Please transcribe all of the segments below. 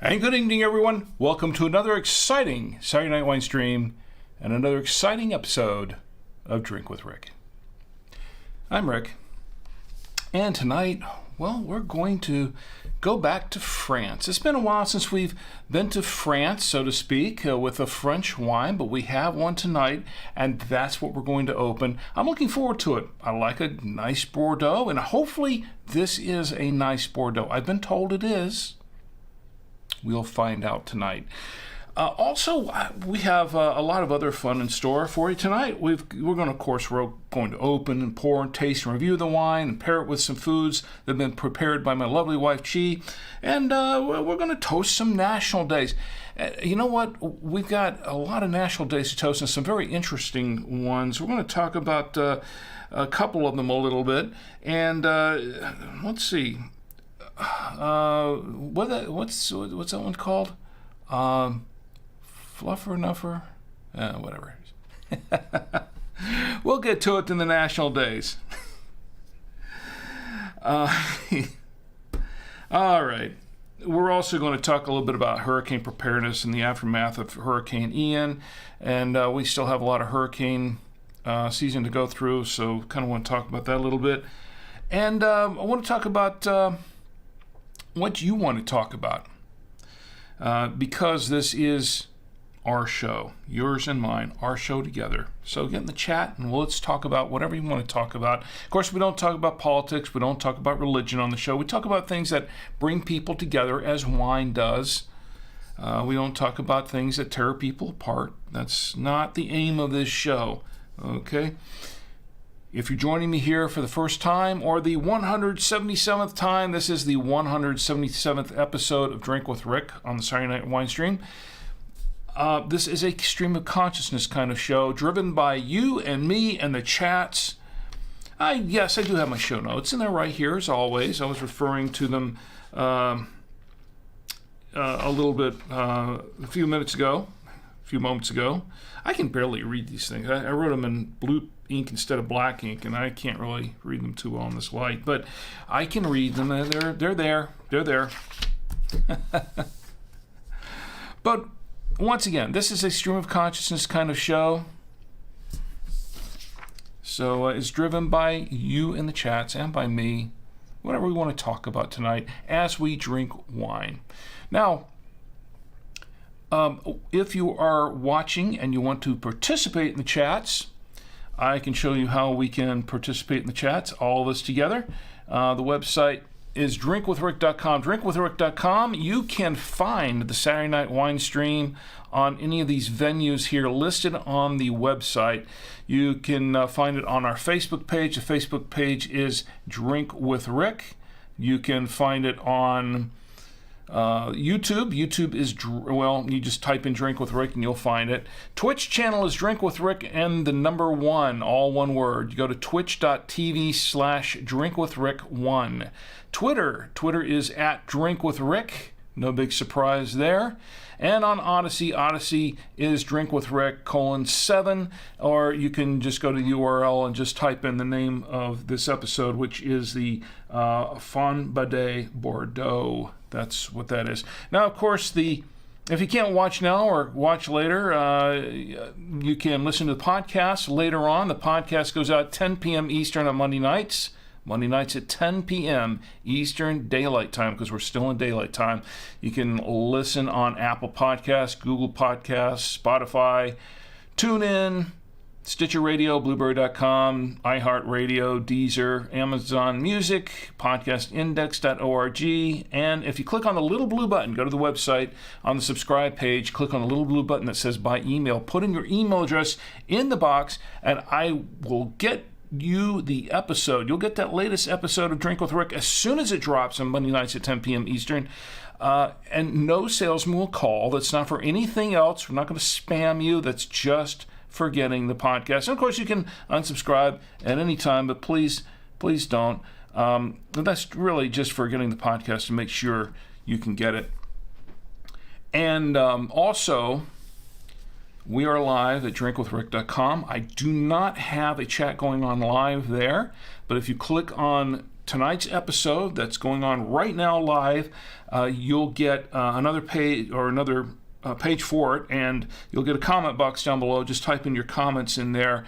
And good evening, everyone. Welcome to another exciting Saturday Night Wine Stream and another exciting episode of Drink with Rick. I'm Rick, and tonight, well, we're going to go back to France. It's been a while since we've been to France, so to speak, with a French wine, but we have one tonight, and that's what we're going to open. I'm looking forward to it. I like a nice Bordeaux, and hopefully this is a nice Bordeaux. I've been told it is. We'll find out tonight. Also, we have a lot of other fun in store for you tonight. We're going to open and pour and taste and review the wine and pair it with some foods that have been prepared by my lovely wife, Chi. And we're going to toast some national days. You know what? We've got a lot of national days to toast and some very interesting ones. We're going to talk about a couple of them a little bit. And let's see. What's that one called? Fluffer Nutter? Whatever. We'll get to it in the national days. All right. We're also going to talk a little bit about hurricane preparedness in the aftermath of Hurricane Ian, and we still have a lot of hurricane season to go through, so kind of want to talk about that a little bit. And I want to talk about what you want to talk about, because this is our show, yours and mine, our show together. So get in the chat and let's talk about whatever you want to talk about. Of course, we don't talk about politics, we don't talk about religion on the show. We talk about things that bring people together, as wine does. We don't talk about things that tear people apart. That's not the aim of this show, okay? If you're joining me here for the first time or the 177th time, this is the 177th episode of Drink with Rick on the Saturday Night Wine Stream. This is a stream of consciousness kind of show driven by you and me and the chats. Yes, I do have my show notes, and they're right here as always. I was referring to them a little bit a few moments ago. I can barely read these things. I wrote them in blue ink instead of black ink, and I can't really read them too well in this light, but I can read them. They're there. But once again, this is a stream of consciousness kind of show. So it's driven by you in the chats and by me, whatever we want to talk about tonight as we drink wine. Now, if you are watching and you want to participate in the chats, I can show you how we can participate in the chats, all of us together. The website is drinkwithrick.com. Drinkwithrick.com. You can find the Saturday Night Wine Stream on any of these venues here listed on the website. You can find it on our Facebook page. The Facebook page is Drink with Rick. You can find it on YouTube. YouTube is, you just type in Drink with Rick and you'll find it. Twitch channel is Drink with Rick and the number 1, all one word. You go to twitch.tv/drinkwithrick1. Twitter is at Drink with Rick. No big surprise there. And on Odyssey is Drink with Rick :7, or you can just go to the URL and just type in the name of this episode, which is the Fonbadet Bordeaux. That's what that is. Now, of course, if you can't watch now or watch later, you can listen to the podcast later on. The podcast goes out 10 p.m. Eastern on Monday nights. Monday nights at 10 p.m. Eastern Daylight Time, because we're still in Daylight Time. You can listen on Apple Podcasts, Google Podcasts, Spotify, TuneIn, Stitcher Radio, Blueberry.com, iHeartRadio, Deezer, Amazon Music, podcastindex.org. And if you click on the little blue button, go to the website, on the subscribe page, click on the little blue button that says by email, put in your email address in the box, and I will get you the episode. You'll get that latest episode of Drink with Rick as soon as it drops on Monday nights at 10 p.m. Eastern. And no salesman will call. That's not for anything else. We're not going to spam you. That's just for getting the podcast. And of course, you can unsubscribe at any time, but please don't. That's really just for getting the podcast to make sure you can get it. And also, we are live at drinkwithrick.com. I do not have a chat going on live there, but if you click on tonight's episode that's going on right now live, you'll get another page or another page for it, and you'll get a comment box down below. Just type in your comments in there,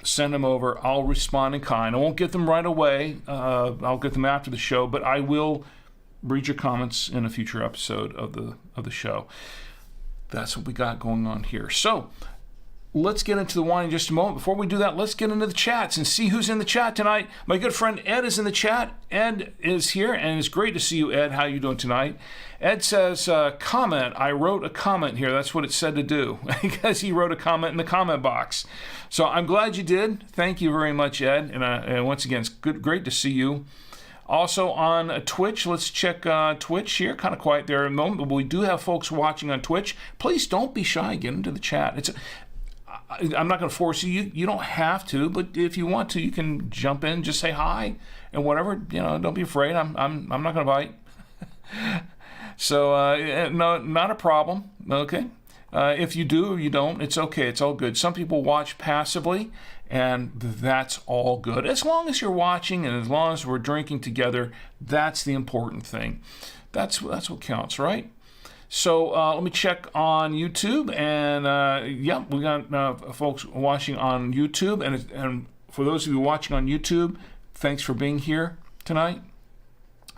send them over. I'll respond in kind. I won't get them right away. I'll get them after the show, but I will read your comments in a future episode of the show. That's what we got going on here. So let's get into the wine in just a moment. Before we do that, let's get into the chats and see who's in the chat tonight. My good friend Ed is in the chat. Ed is here, and it's great to see you, Ed. How you doing tonight? Ed says, comment. I wrote a comment here. That's what it said to do, because he wrote a comment in the comment box. So I'm glad you did. Thank you very much, Ed. And once again, it's great to see you. Also on Twitch, let's check Twitch here. Kind of quiet there at the moment, but we do have folks watching on Twitch. Please don't be shy. Get into the chat. I'm not going to force you. You don't have to, but if you want to, you can jump in, just say hi and whatever. Don't be afraid. I'm not going to bite. So no, not a problem. Okay. If you do or you don't, it's okay. It's all good. Some people watch passively, and that's all good. As long as you're watching and as long as we're drinking together, that's the important thing. That's what counts, right? So let me check on YouTube, and yeah, we got folks watching on YouTube, and for those of you watching on YouTube, thanks for being here tonight.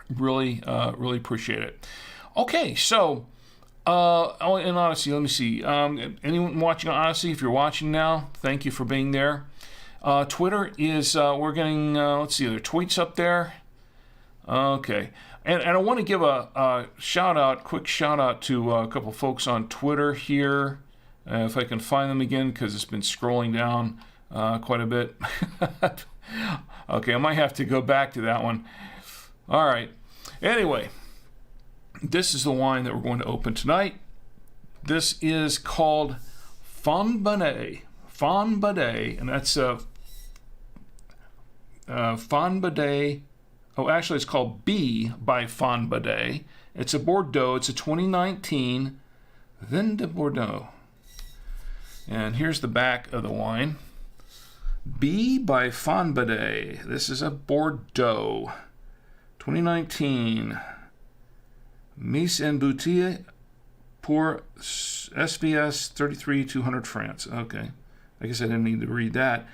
Really appreciate it. Okay, so in Odyssey, let me see. Anyone watching on Odyssey? If you're watching now, thank you for being there. Twitter is we're getting let's see, there are tweets up there. Okay. And I want to give a quick shout out to a couple folks on Twitter here, if I can find them again, because it's been scrolling down quite a bit. Okay, I might have to go back to that one. All right. Anyway, this is the wine that we're going to open tonight. This is called Fonbadet. Fonbadet, and that's Fonbadet. Oh, actually, it's called B by Fonbadet. It's a Bordeaux. It's a 2019 Vin de Bordeaux. And here's the back of the wine. B by Fonbadet. This is a Bordeaux. 2019. Mise en bouteille pour SBS 33-200 France. Okay. I guess I didn't need to read that.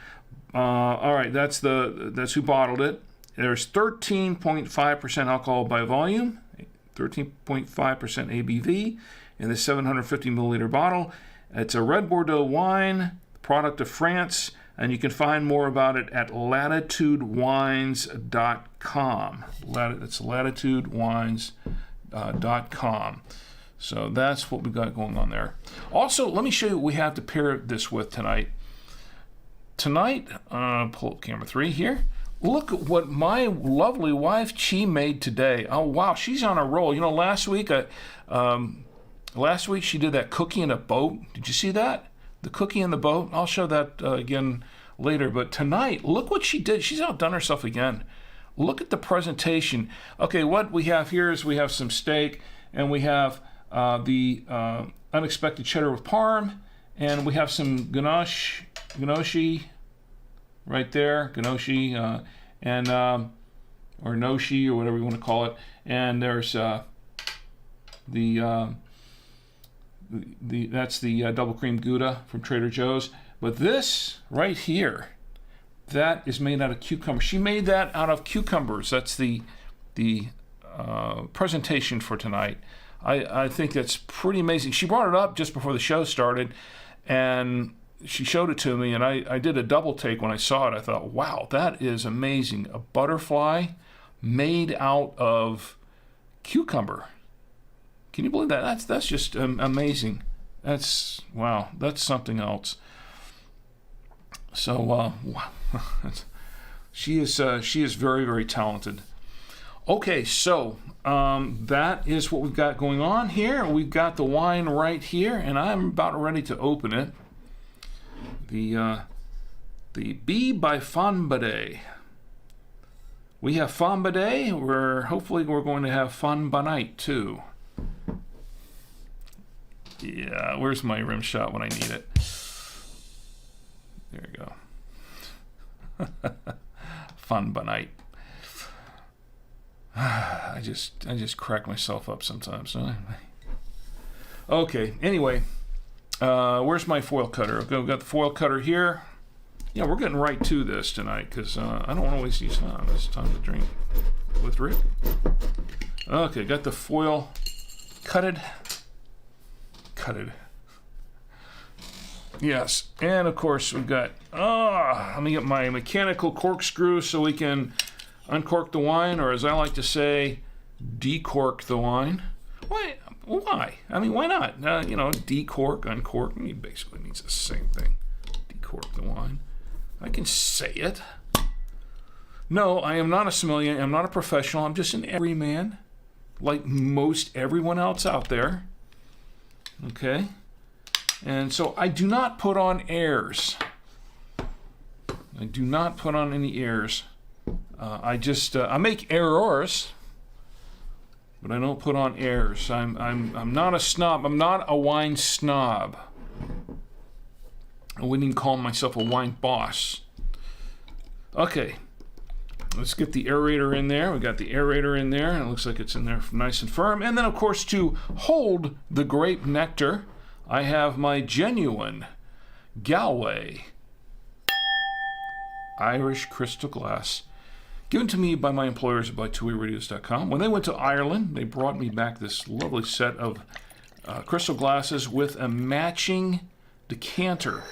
All right, that's who bottled it. There's 13.5% alcohol by volume, 13.5% ABV in the 750 milliliter bottle. It's a red Bordeaux wine, product of France, and you can find more about it at latitudewines.com. It's latitudewines.com. So that's what we've got going on there. Also, let me show you what we have to pair this with tonight. Tonight, pull up camera 3 here. Look at what my lovely wife Chi made today. Oh wow, she's on a roll. Last week she did that cookie in a boat. Did you see that? The cookie in the boat. I'll show that again later. But tonight, look what she did. She's outdone herself again. Look at the presentation. Okay, what we have here is we have some steak, and we have the unexpected cheddar with parm, and we have some ganache right there, ganache, and or noshi, or whatever you want to call it. And there's that's the double cream Gouda from Trader Joe's. But this right here, that is made out of cucumber. She made that out of cucumbers. That's the presentation for tonight. I think that's pretty amazing. She brought it up just before the show started, and she showed it to me, and I did a double take when I saw it. I thought, wow, that is amazing. A butterfly made out of cucumber. Can you believe that? That's just amazing. Wow, that's something else. So she is very, very talented. Okay, so that is what we've got going on here. We've got the wine right here, and I'm about ready to open it. The B by Fonbadet. We have Fonbadet. Hopefully we're going to have Fonbadet too. Yeah, where's my rim shot when I need it? There you go. Fonbadet. I just crack myself up sometimes. Okay, anyway, where's my foil cutter? Okay, we've got the foil cutter here. Yeah, we're getting right to this tonight because I don't want to waste any time. It's time to drink with Rick. Okay, got the foil cutted. Yes, and of course we've got, let me get my mechanical corkscrew so we can uncork the wine, or as I like to say, decork the wine. Why? I mean, why not? Decork, uncork, it basically means the same thing. Decork the wine. I can say it. No, I am not a sommelier. I'm not a professional. I'm just an everyman, like most everyone else out there. Okay? And so I do not put on airs. I do not put on any airs. I make errors, but I don't put on airs. I'm not a snob. I'm not a wine snob. I wouldn't even call myself a wine boss. Okay, let's get the aerator in there. We got the aerator in there, and it looks like it's in there nice and firm. And then, of course, to hold the grape nectar, I have my genuine Galway Irish crystal glass, given to me by my employers at ByTwoWayRadios.com. When they went to Ireland, they brought me back this lovely set of crystal glasses with a matching decanter.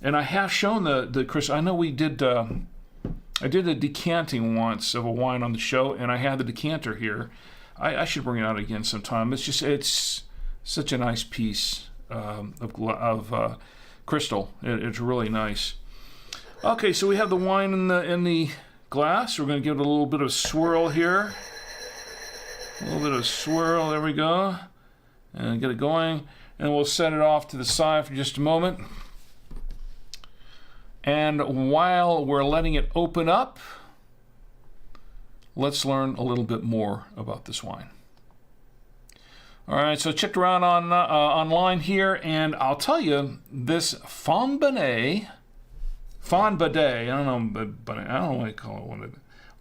And I have shown the crystal. I know we did. I did a decanting once of a wine on the show, and I had the decanter here. I should bring it out again sometime. It's such a nice piece of crystal. It's really nice. Okay, so we have the wine in the glass. We're going to give it a little bit of swirl here. A little bit of swirl. There we go. And get it going. And we'll set it off to the side for just a moment. And while we're letting it open up, let's learn a little bit more about this wine. All right, so I checked around on online here, and I'll tell you, this Fonbadet, I don't know, but I don't know what to call it.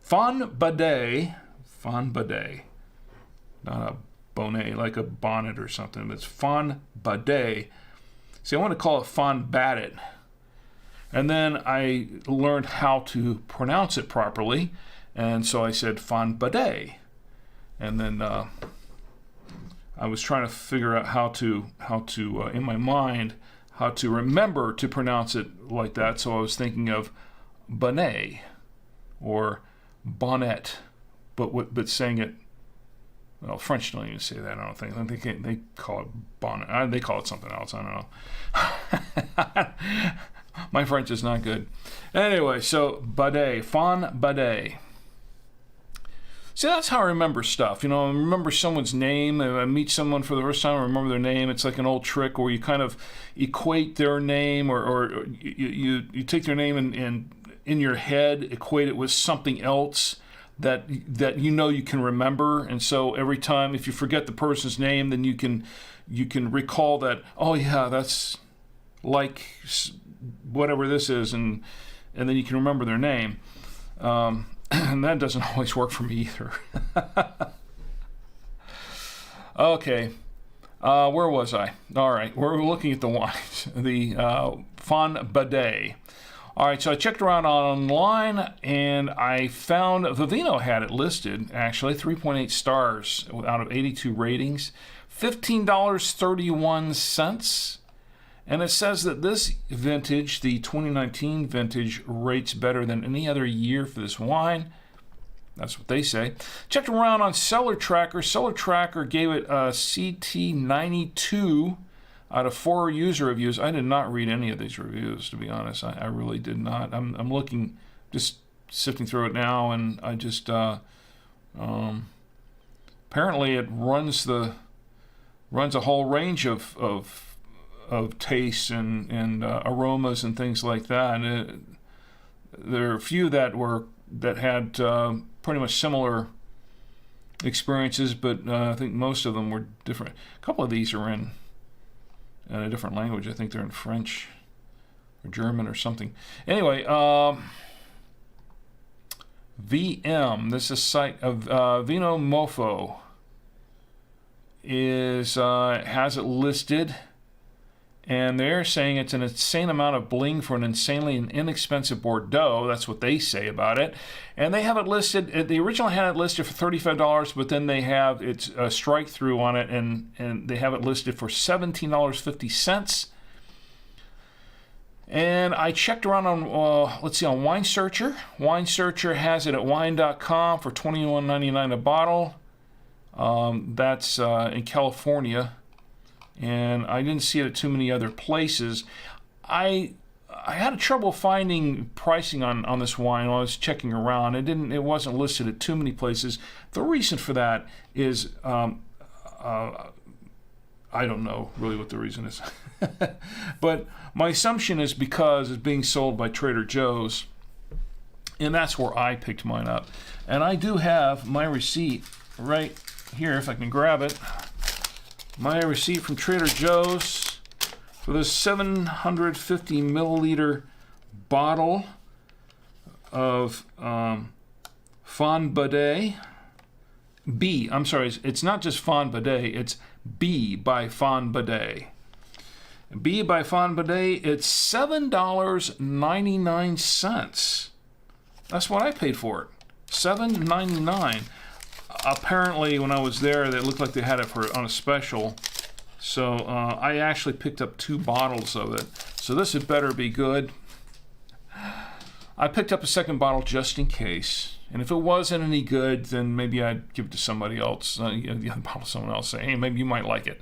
Fonbadet, not a bonnet like a bonnet or something, but it's Fonbadet. See, I want to call it Fonbadet. And then I learned how to pronounce it properly, and so I said Fonbadet. And then I was trying to figure out how to in my mind, how to remember to pronounce it like that. So I was thinking of bonnet or bonnet, but saying it. Well, French don't even say that. I don't think. They call it bonnet. They call it something else. I don't know. My French is not good. Anyway, so Badet, Fonbadet. See, that's how I remember stuff. I remember someone's name. I meet someone for the first time, I remember their name. It's like an old trick where you kind of equate their name, or you take their name and in your head equate it with something else that you can remember. And so every time, if you forget the person's name, then you can recall that. Oh yeah, that's like whatever this is, and then you can remember their name. And that doesn't always work for me either. Okay, where was I? All right, we're looking at the wines, the Fonbadet. All right, so I checked around online, and I found Vivino had it listed, actually, 3.8 stars out of 82 ratings, $15.31. And it says that this vintage, the 2019 vintage, rates better than any other year for this wine. That's what they say. Checked around on Cellar Tracker. Cellar Tracker gave it a CT92 out of 4 user reviews. I did not read any of these reviews, to be honest. I really did not. I'm looking, just sifting through it now, and I just apparently it runs a whole range of tastes and aromas and things like that. And there are a few that had pretty much similar experiences, but I think most of them were different. A couple of these are in a different language. I think they're in French or German or something. Anyway, VM. This is site of Vino Mofo has it listed, and they're saying it's an insane amount of bling for an insanely inexpensive Bordeaux. That's what they say about it. And they have it listed, they originally had it listed for $35, but then they have it's a strike through on it, and they have it listed for $17.50. And I checked around on, let's see, on Wine Searcher. Wine Searcher has it at wine.com for $21.99 a bottle. That's in California. And I didn't see it at too many other places. I had trouble finding pricing on this wine while I was checking around. It wasn't listed at too many places. The reason for that is I don't know really what the reason is. But my assumption is because it's being sold by Trader Joe's, and that's where I picked mine up. And I do have my receipt right here, if I can grab it. My receipt from Trader Joe's for this 750 milliliter bottle of Fonbadet. I'm sorry, it's not just Fonbadet, it's B by Fonbadet. B by Fonbadet, it's $7.99. That's what I paid for it. $7.99. Apparently, when I was there, it looked like they had it on a special. So I actually picked up 2 bottles of it. So this had better be good. I picked up a second bottle just in case. And if it wasn't any good, then maybe I'd give it to somebody else. The other bottle to someone else. Say, hey, maybe you might like it.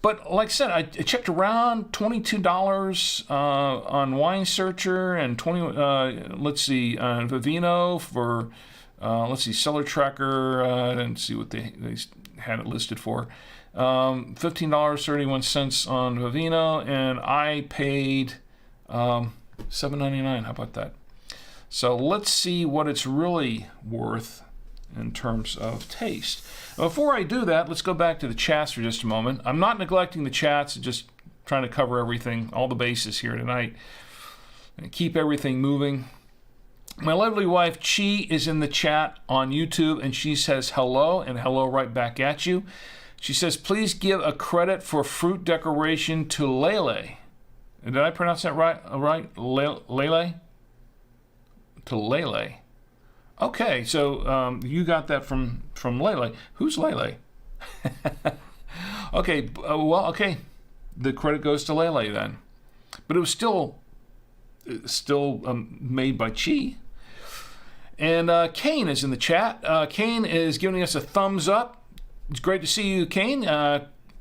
But like I said, I checked around, $22 on Wine Searcher, and Vivino for, Seller Tracker. I didn't see what they had it listed for. $15.31 on Vivino, and I paid $7.99. How about that? So let's see what it's really worth in terms of taste. Before I do that, let's go back to the chats for just a moment. I'm not neglecting the chats, just trying to cover everything, all the bases here tonight, and keep everything moving. My lovely wife, Chi, is in the chat on YouTube, and she says hello, and hello right back at you. She says, please give a credit for fruit decoration to Lele. Did I pronounce that right? Lele? To Lele. Okay, so you got that from Lele. Who's Lele? Okay, okay. The credit goes to Lele then. But it was still made by Chi. And Kane is in the chat. Kane is giving us a thumbs up. It's great to see you, Kane.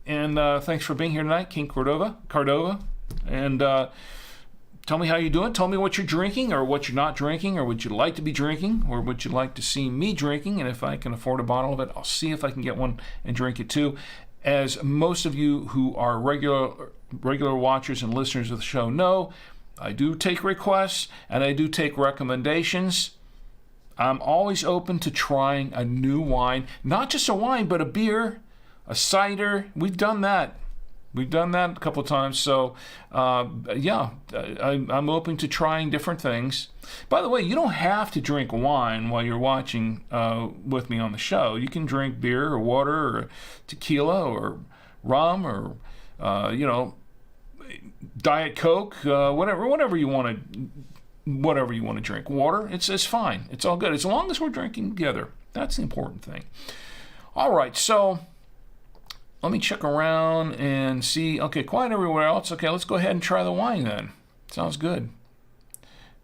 And thanks for being here tonight, Kane Cordova. And tell me how you're doing. Tell me what you're drinking or what you're not drinking or what you'd like to be drinking or what you'd like to see me drinking. And if I can afford a bottle of it, I'll see if I can get one and drink it too. As most of you who are regular watchers and listeners of the show know, I do take requests and I do take recommendations. I'm always open to trying a new wine. Not just a wine, but a beer, a cider. We've done that. We've done that a couple of times, so yeah, I'm open to trying different things. By the way, you don't have to drink wine while you're watching with me on the show. You can drink beer or water or tequila or rum or Diet Coke, whatever you want to drink. Water, it's fine. It's all good as long as we're drinking together. That's the important thing. All right, so let me check around and see. Okay, quiet everywhere else. Okay, let's go ahead and try the wine then. Sounds good.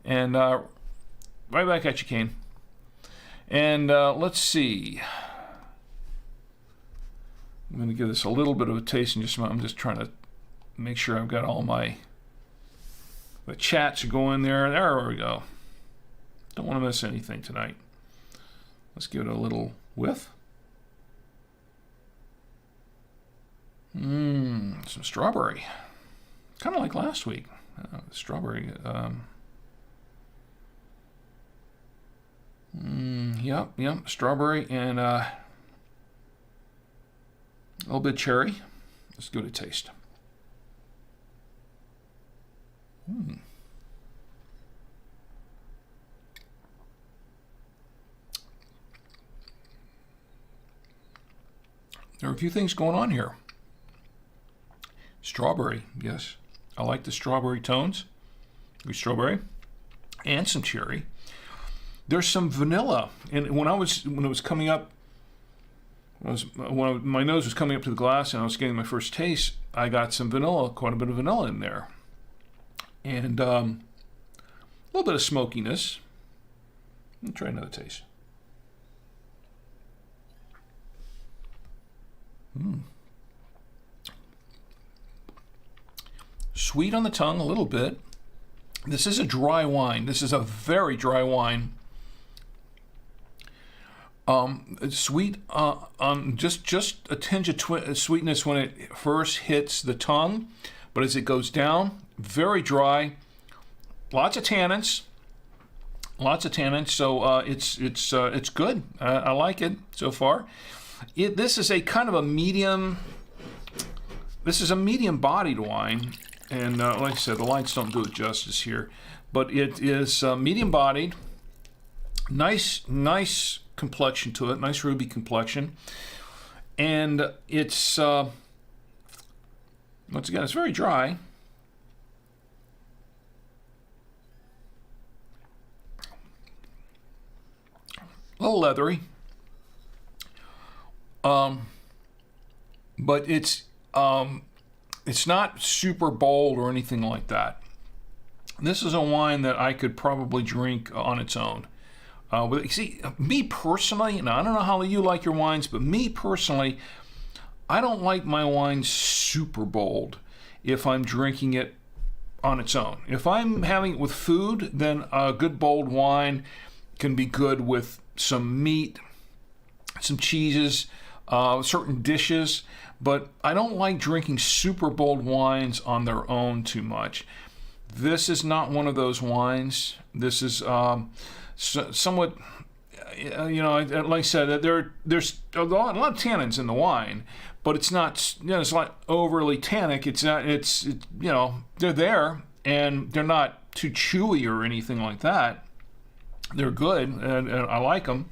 And right back at you, Kane. And let's see. I'm going to give this a little bit of a taste in just a moment. I'm just trying to make sure I've got all the chats going there. There we go. Don't want to miss anything tonight. Let's give it a little whiff. Some strawberry. Kind of like last week. Strawberry. Yep. Strawberry and a little bit cherry. Let's give it a taste. there are a few things going on here. Strawberry, yes. I like the strawberry tones. Strawberry and some cherry. There's some vanilla. And when it was coming up, when my nose was coming up to the glass and I was getting my first taste, I got some vanilla, quite a bit of vanilla in there. And a little bit of smokiness. Let me try another taste. Sweet on the tongue a little bit. This is a dry wine. This is a very dry wine. It's sweet on just a tinge of sweetness when it first hits the tongue, but as it goes down, very dry. Lots of tannins. So it's good. I like it so far. This is a kind of a medium. This is a medium-bodied wine, and like I said, the lights don't do it justice here, but it is medium-bodied. Nice complexion to it. Nice ruby complexion, and it's once again, it's very dry. A little leathery, but it's not super bold or anything like that. This is a wine that I could probably drink on its own. See, me personally, and I don't know how you like your wines, but me personally, I don't like my wines super bold if I'm drinking it on its own. If I'm having it with food, then a good bold wine can be good with some meat, some cheeses, certain dishes, but I don't like drinking super bold wines on their own too much. This is not one of those wines. This is somewhat, like I said, there's a lot of tannins in the wine, but it's not, it's not overly tannic. It's not, they're there, and they're not too chewy or anything like that. They're good, and I like them.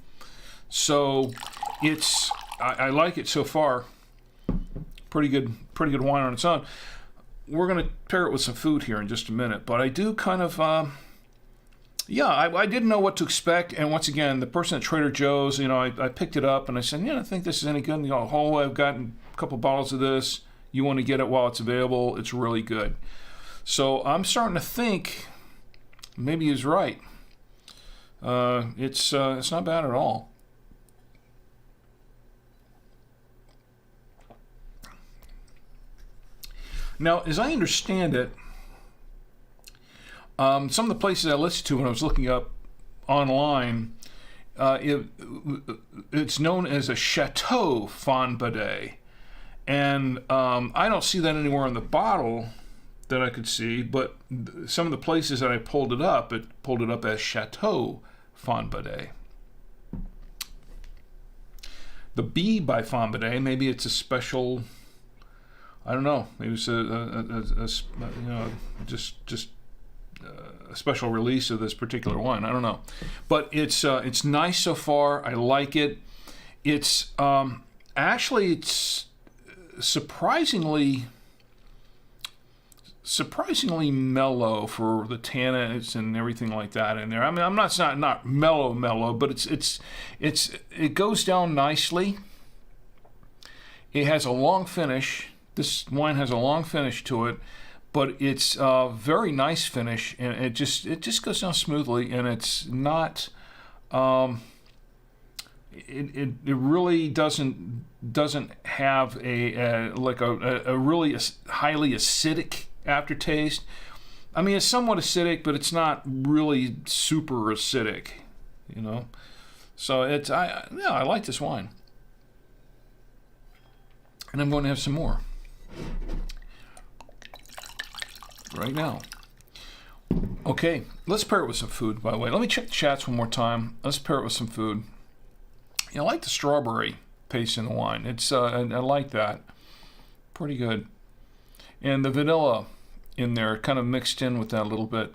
So I like it so far. Pretty good wine on its own. We're going to pair it with some food here in just a minute, but I do kind of, I didn't know what to expect. And once again, the person at Trader Joe's, I picked it up and I said, I think this is any good. And I've gotten a couple bottles of this. You want to get it while it's available. It's really good. So I'm starting to think maybe he's right. It's not bad at all. Now, as I understand it, some of the places I listened to when I was looking up online, it's known as a Chateau Fonbadet, and I don't see that anywhere on the bottle that I could see, but some of the places that I pulled it up as Chateau Fonbadet. The B by Fonbadet, maybe it's a special, I don't know, maybe it's just a special release of this particular wine. I don't know, but it's nice so far. I like it. It's actually it's surprisingly mellow for the tannins and everything like that in there. I mean, it's not mellow, but it goes down nicely. It has a long finish. This wine has a long finish to it, but it's a very nice finish, and it just goes down smoothly, and it's not. It really doesn't have a really highly acidic aftertaste. I mean, it's somewhat acidic, but it's not really super acidic, So I like this wine, and I'm going to have some more right now. Okay, let's pair it with some food, by the way. Let me check the chats one more time. Let's pair it with some food. I like the strawberry paste in the wine. I like that. Pretty good. And the vanilla in there kind of mixed in with that a little bit.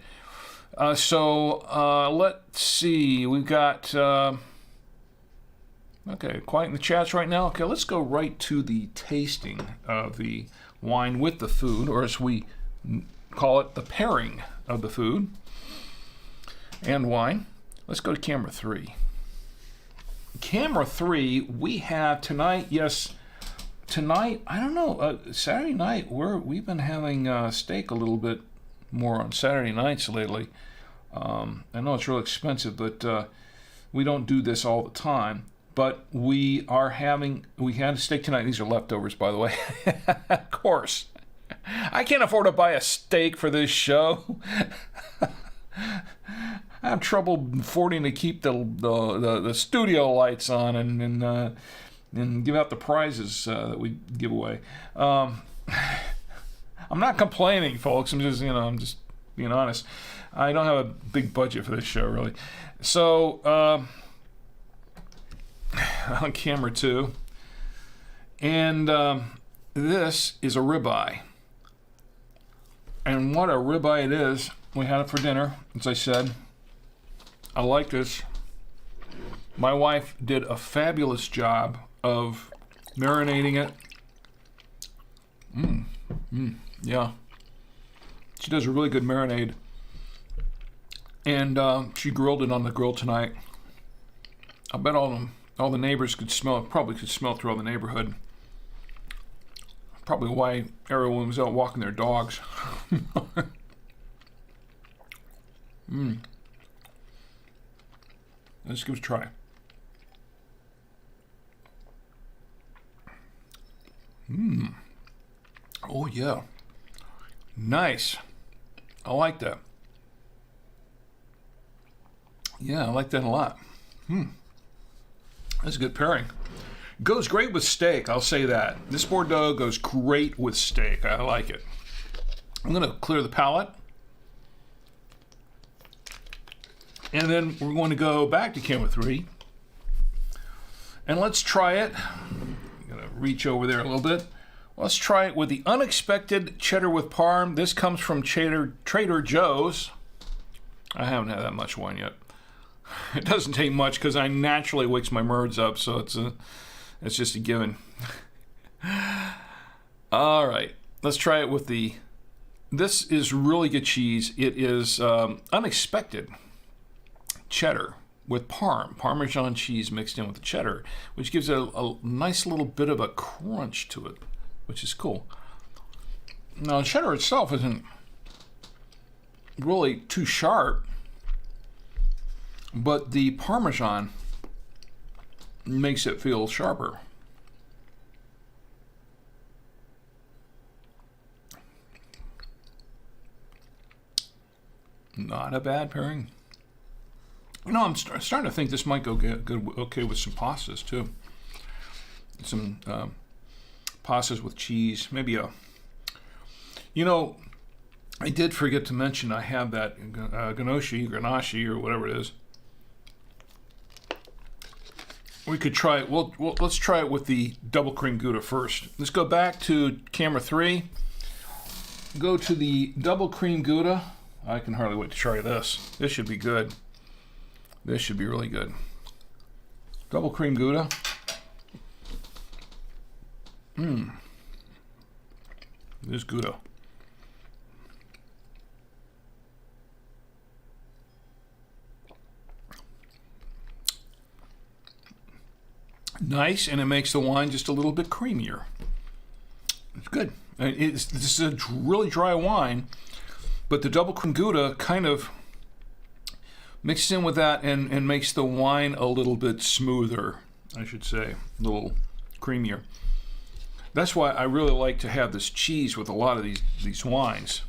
So let's see. We've got Okay, quiet in the chats right now. Okay, let's go right to the tasting of the wine with the food, or as we call it, the pairing of the food and wine. Let's go to camera 3. Camera 3, we have tonight, yes, tonight, I don't know, Saturday night, we've been having steak a little bit more on Saturday nights lately. I know it's real expensive, but we don't do this all the time. But we had a steak tonight. These are leftovers, by the way. Of course. I can't afford to buy a steak for this show. I have trouble affording to keep the studio lights on and give out the prizes that we give away. I'm not complaining, folks. I'm just being honest. I don't have a big budget for this show, really. So, on camera 2, and this is a ribeye, and what a ribeye it is. We had it for dinner, as I said. I like this. My wife did a fabulous job of marinating it. Yeah, she does a really good marinade, and she grilled it on the grill tonight. I bet all the neighbors could smell it, probably could smell it throughout the neighborhood. Probably why everyone was out walking their dogs. Let's give it a try. Oh yeah. Nice. I like that. Yeah, I like that a lot. That's a good pairing. Goes great with steak, I'll say that. This Bordeaux goes great with steak. I like it. I'm going to clear the palate. And then we're going to go back to camera 3. And let's try it. I'm going to reach over there a little bit. Let's try it with the unexpected cheddar with parm. This comes from Trader Joe's. I haven't had that much wine yet. It doesn't take much because I naturally wakes my merds up, so it's just a given. All right, let's try it with the. This is really good cheese. It is unexpected cheddar with Parmesan cheese mixed in with the cheddar, which gives it a nice little bit of a crunch to it, which is cool. Now, cheddar itself isn't really too sharp, but the Parmesan makes it feel sharper. Not a bad pairing. You know, I'm starting to think this might go okay with some pastas too. Some pastas with cheese, maybe a. You know, I did forget to mention I have that ganache, or whatever it is. We could try it. Well, let's try it with the double cream Gouda first. Let's go back to camera 3. Go to the double cream Gouda. I can hardly wait to try this. This should be good. This should be really good. Double cream Gouda. This Gouda. Nice, and it makes the wine just a little bit creamier. It's good. This is a really dry wine, but the double cream Gouda kind of mixes in with that and makes the wine a little bit smoother, I should say, a little creamier. That's why I really like to have this cheese with a lot of these wines.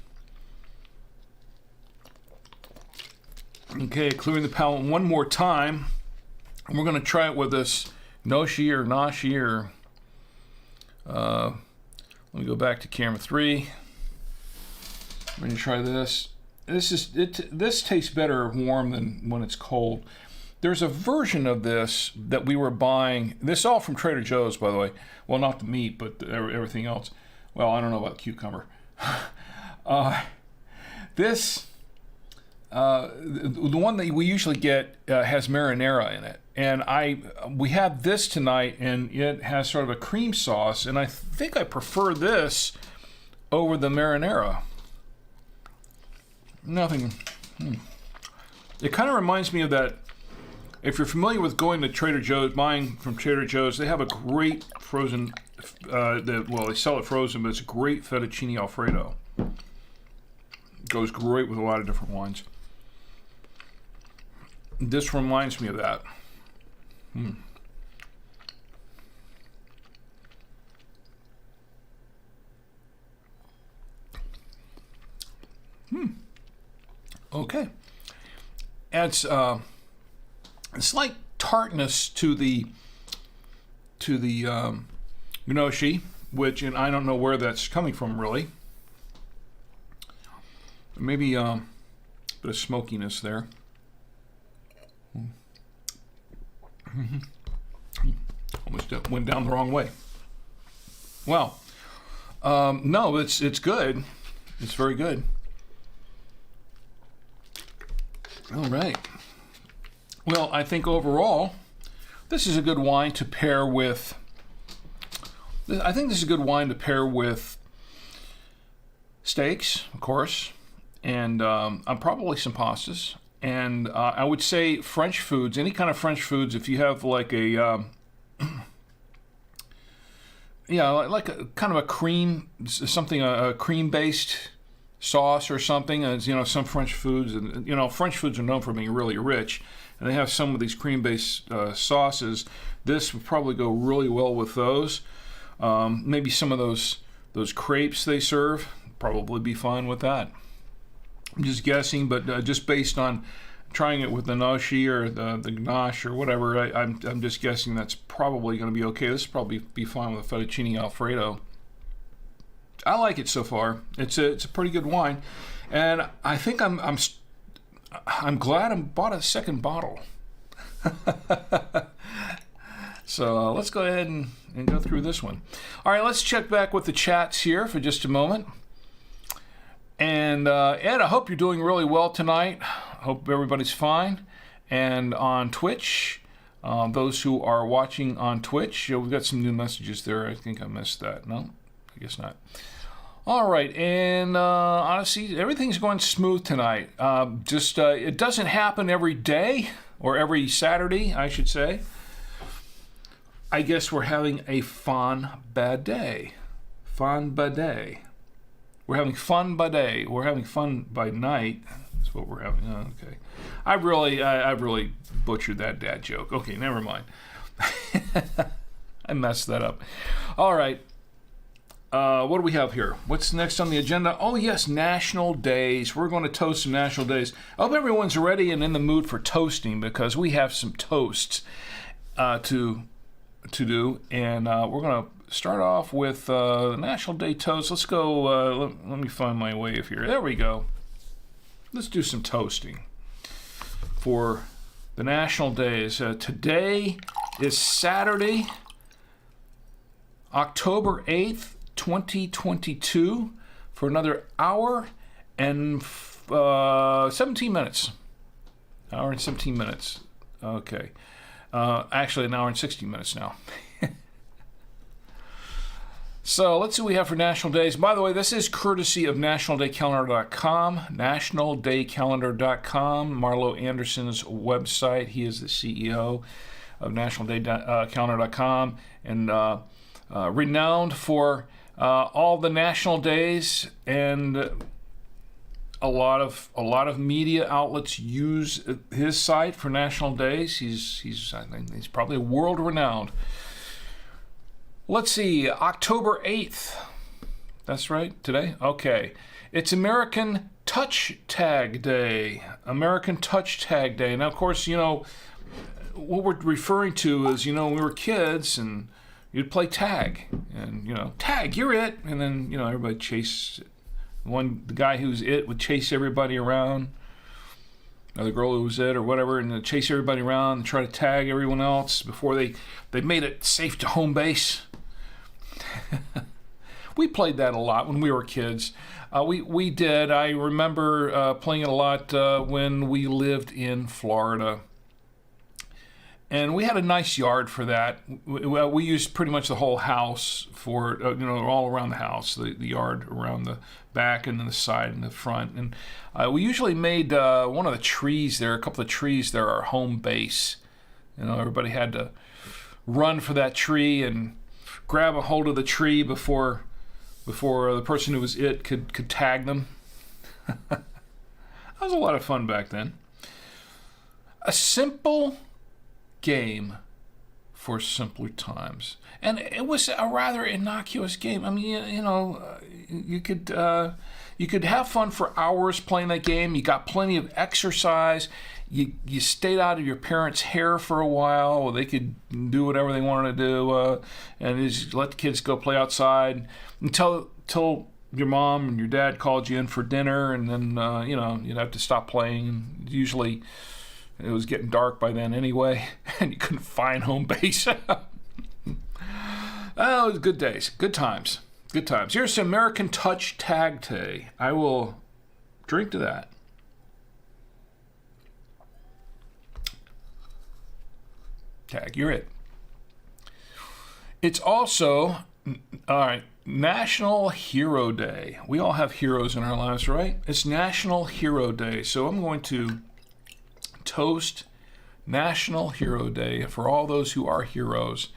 Okay, clearing the palate one more time. And we're going to try it with this Noshi or Nashi or let me go back to camera 3. I'm going to try this. This tastes better warm than when it's cold. There's a version of this that we were buying. This is all from Trader Joe's, by the way. Well, not the meat, but everything else. Well, I don't know about cucumber. This the one that we usually get has marinara in it, and we have this tonight, and it has sort of a cream sauce, and I think I prefer this over the marinara. Nothing. It kind of reminds me of that. If you're familiar with going to Trader Joe's, buying from Trader Joe's, they have a great frozen. They sell it frozen, but it's a great fettuccine Alfredo. Goes great with a lot of different wines. This reminds me of that. Okay. Adds a slight tartness to the gnocchi, which, and I don't know where that's coming from really. Maybe a bit of smokiness there. Almost went down the wrong way. Well, no, it's good. It's very good. All right. Well, I think overall, this is a good wine to pair with. I think this is a good wine to pair with steaks, of course, and probably some pastas. And I would say French foods, any kind of French foods, if you have like a, like a kind of a cream, something, a cream-based sauce or something. As you know, some French foods, and French foods are known for being really rich, and they have some of these cream-based sauces. This would probably go really well with those. Maybe some of those crepes they serve, probably be fine with that. I'm just guessing, but just based on trying it with the gnocchi or the ganache or whatever, I'm just guessing that's probably going to be okay. This will probably be fine with a fettuccine Alfredo. I like it so far. It's a pretty good wine, and I think I'm glad I bought a second bottle. So let's go ahead and go through this one. All right, let's check back with the chats here for just a moment. And Ed, I hope you're doing really well tonight. I hope everybody's fine. And on Twitch, those who are watching on Twitch, we've got some new messages there. I think I missed that. No, I guess not. All right, and honestly, everything's going smooth tonight. It doesn't happen every day, or every Saturday, I should say. I guess we're having a Fonbadet. Fonbadet. We're having fun by day. We're having fun by night. That's what we're having. Oh, okay. I really butchered that dad joke. Okay, never mind. I messed that up. All right. What do we have here? What's next on the agenda? Oh, yes, National Days. We're going to toast some National Days. I hope everyone's ready and in the mood for toasting, because we have some toasts to do. And we're going to start off with the National Day toast. Let's go. Let me find my wave here. There we go. Let's do some toasting for the National Days. Today is Saturday, October 8th, 2022, for another hour and 17 minutes. Hour and 17 minutes. Okay. Actually, an hour and 16 minutes now. So let's see what we have for National Days. By the way, this is courtesy of nationaldaycalendar.com. Nationaldaycalendar.com, Marlo Anderson's website. He is the CEO of nationaldaycalendar.com, and renowned for all the national days, and a lot of media outlets use his site for national days. I think he's probably world renowned. Let's see, October 8th. That's right, today? Okay. It's American Touch Tag Day. American Touch Tag Day. Now, of course, what we're referring to is, when we were kids and you'd play tag. And, tag, you're it. And then, everybody chase. The guy who's it would chase everybody around. Or the girl who was it or whatever, and chase everybody around and try to tag everyone else before they made it safe to home base. we played that a lot when we were kids. We did. I remember playing it a lot when we lived in Florida. And we had a nice yard for that. We used pretty much the whole house for, all around the house, the yard around the back and then the side and the front. And we usually made one of the trees there, a couple of trees there, our home base. Everybody had to run for that tree and grab a hold of the tree before the person who was it could tag them. That was a lot of fun back then. A simple game for simpler times, and it was a rather innocuous game. I mean, you could have fun for hours playing that game. You got plenty of exercise. You stayed out of your parents' hair for a while, or they could do whatever they wanted to do, and just let the kids go play outside until your mom and your dad called you in for dinner, and then you'd have to stop playing. And usually it was getting dark by then anyway, and you couldn't find home base. Oh, it was good days, good times, good times. Here's some American Touch Tag Tay. I will drink to that. Tag, you're it. It's also, all right, National Hero Day. We all have heroes in our lives, right? It's National Hero Day, so I'm going to toast National Hero Day for all those who are heroes.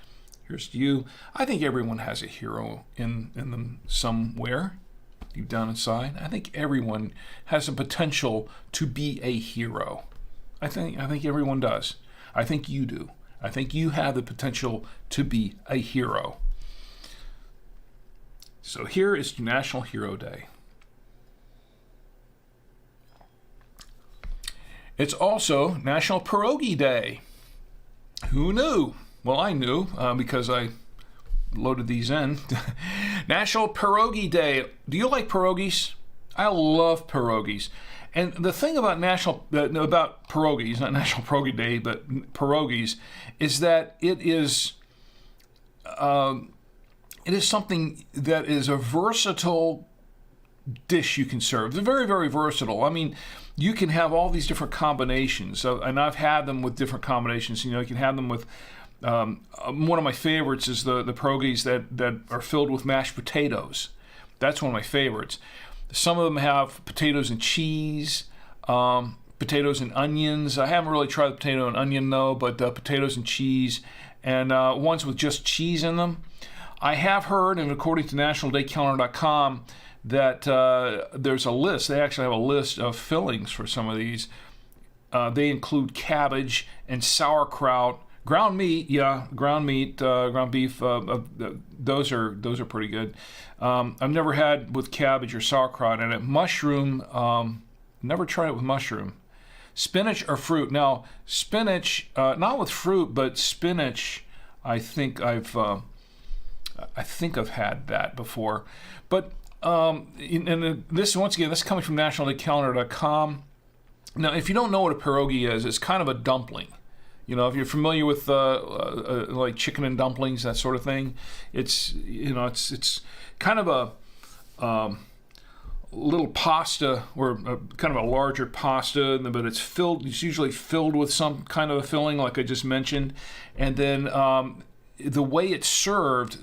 Here's to you. I think everyone has a hero in them somewhere, deep down inside. I think everyone has a potential to be a hero. I think everyone does. I think you do. I think you have the potential to be a hero. So here is National Hero Day. It's also National Pierogi Day. Who knew? Well, I knew because I loaded these in. National Pierogi Day. Do you like pierogies? I love pierogies. And the thing about about pierogies, not National Pierogi Day, but pierogies, is that it is something that is a versatile dish you can serve. They're very, very versatile. I mean, you can have all these different combinations, and I've had them with different combinations. You can have them with, one of my favorites is the pierogies that are filled with mashed potatoes. That's one of my favorites. Some of them have potatoes and cheese, potatoes and onions. I haven't really tried the potato and onion though, but potatoes and cheese, and ones with just cheese in them. I have heard, and according to nationaldaycalendar.com, that there's a list. They actually have a list of fillings for some of these. They include cabbage and sauerkraut, ground meat, ground beef. Those are pretty good. I've never had with cabbage or sauerkraut in it. Mushroom, never tried it with mushroom. Spinach or fruit. Now, spinach, not with fruit, but spinach. I think I've had that before. But and this, once again, this is coming from nationaldaycalendar.com. Now, if you don't know what a pierogi is, it's kind of a dumpling. If you're familiar with like chicken and dumplings, that sort of thing, it's kind of a little pasta, or kind of a larger pasta, but it's usually filled with some kind of a filling, like I just mentioned, and then the way it's served,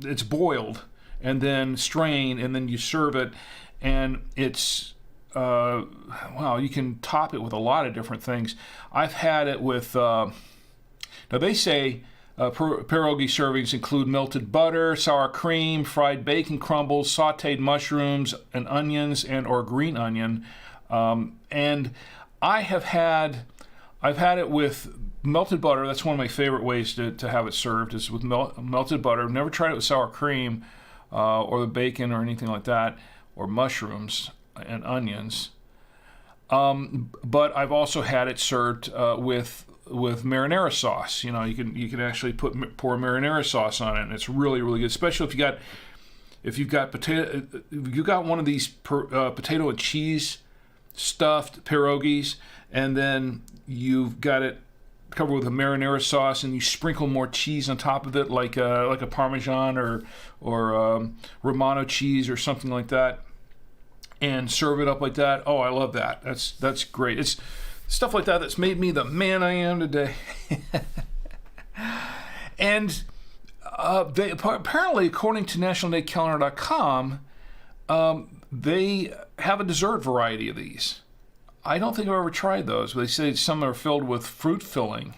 it's boiled and then strained, and then you serve it, and it's you can top it with a lot of different things. I've had it with now they say pierogi servings include melted butter, sour cream, fried bacon crumbles, sautéed mushrooms, and onions or green onion, and I've had it with melted butter. That's one of my favorite ways to have it served, is with melted butter. Never tried it with sour cream or the bacon or anything like that, or mushrooms and onions. But I've also had it served with marinara sauce. You can actually pour marinara sauce on it, and it's really, really good. Especially if you've got one of these potato and cheese stuffed pierogies, and then you've got it cover with a marinara sauce, and you sprinkle more cheese on top of it, like a Parmesan or Romano cheese or something like that, and serve it up like that. Oh, I love that. That's great. It's stuff like that that's made me the man I am today. And they apparently, according to nationaldatecalendar.com, they have a dessert variety of these. I don't think I've ever tried those. They say some are filled with fruit filling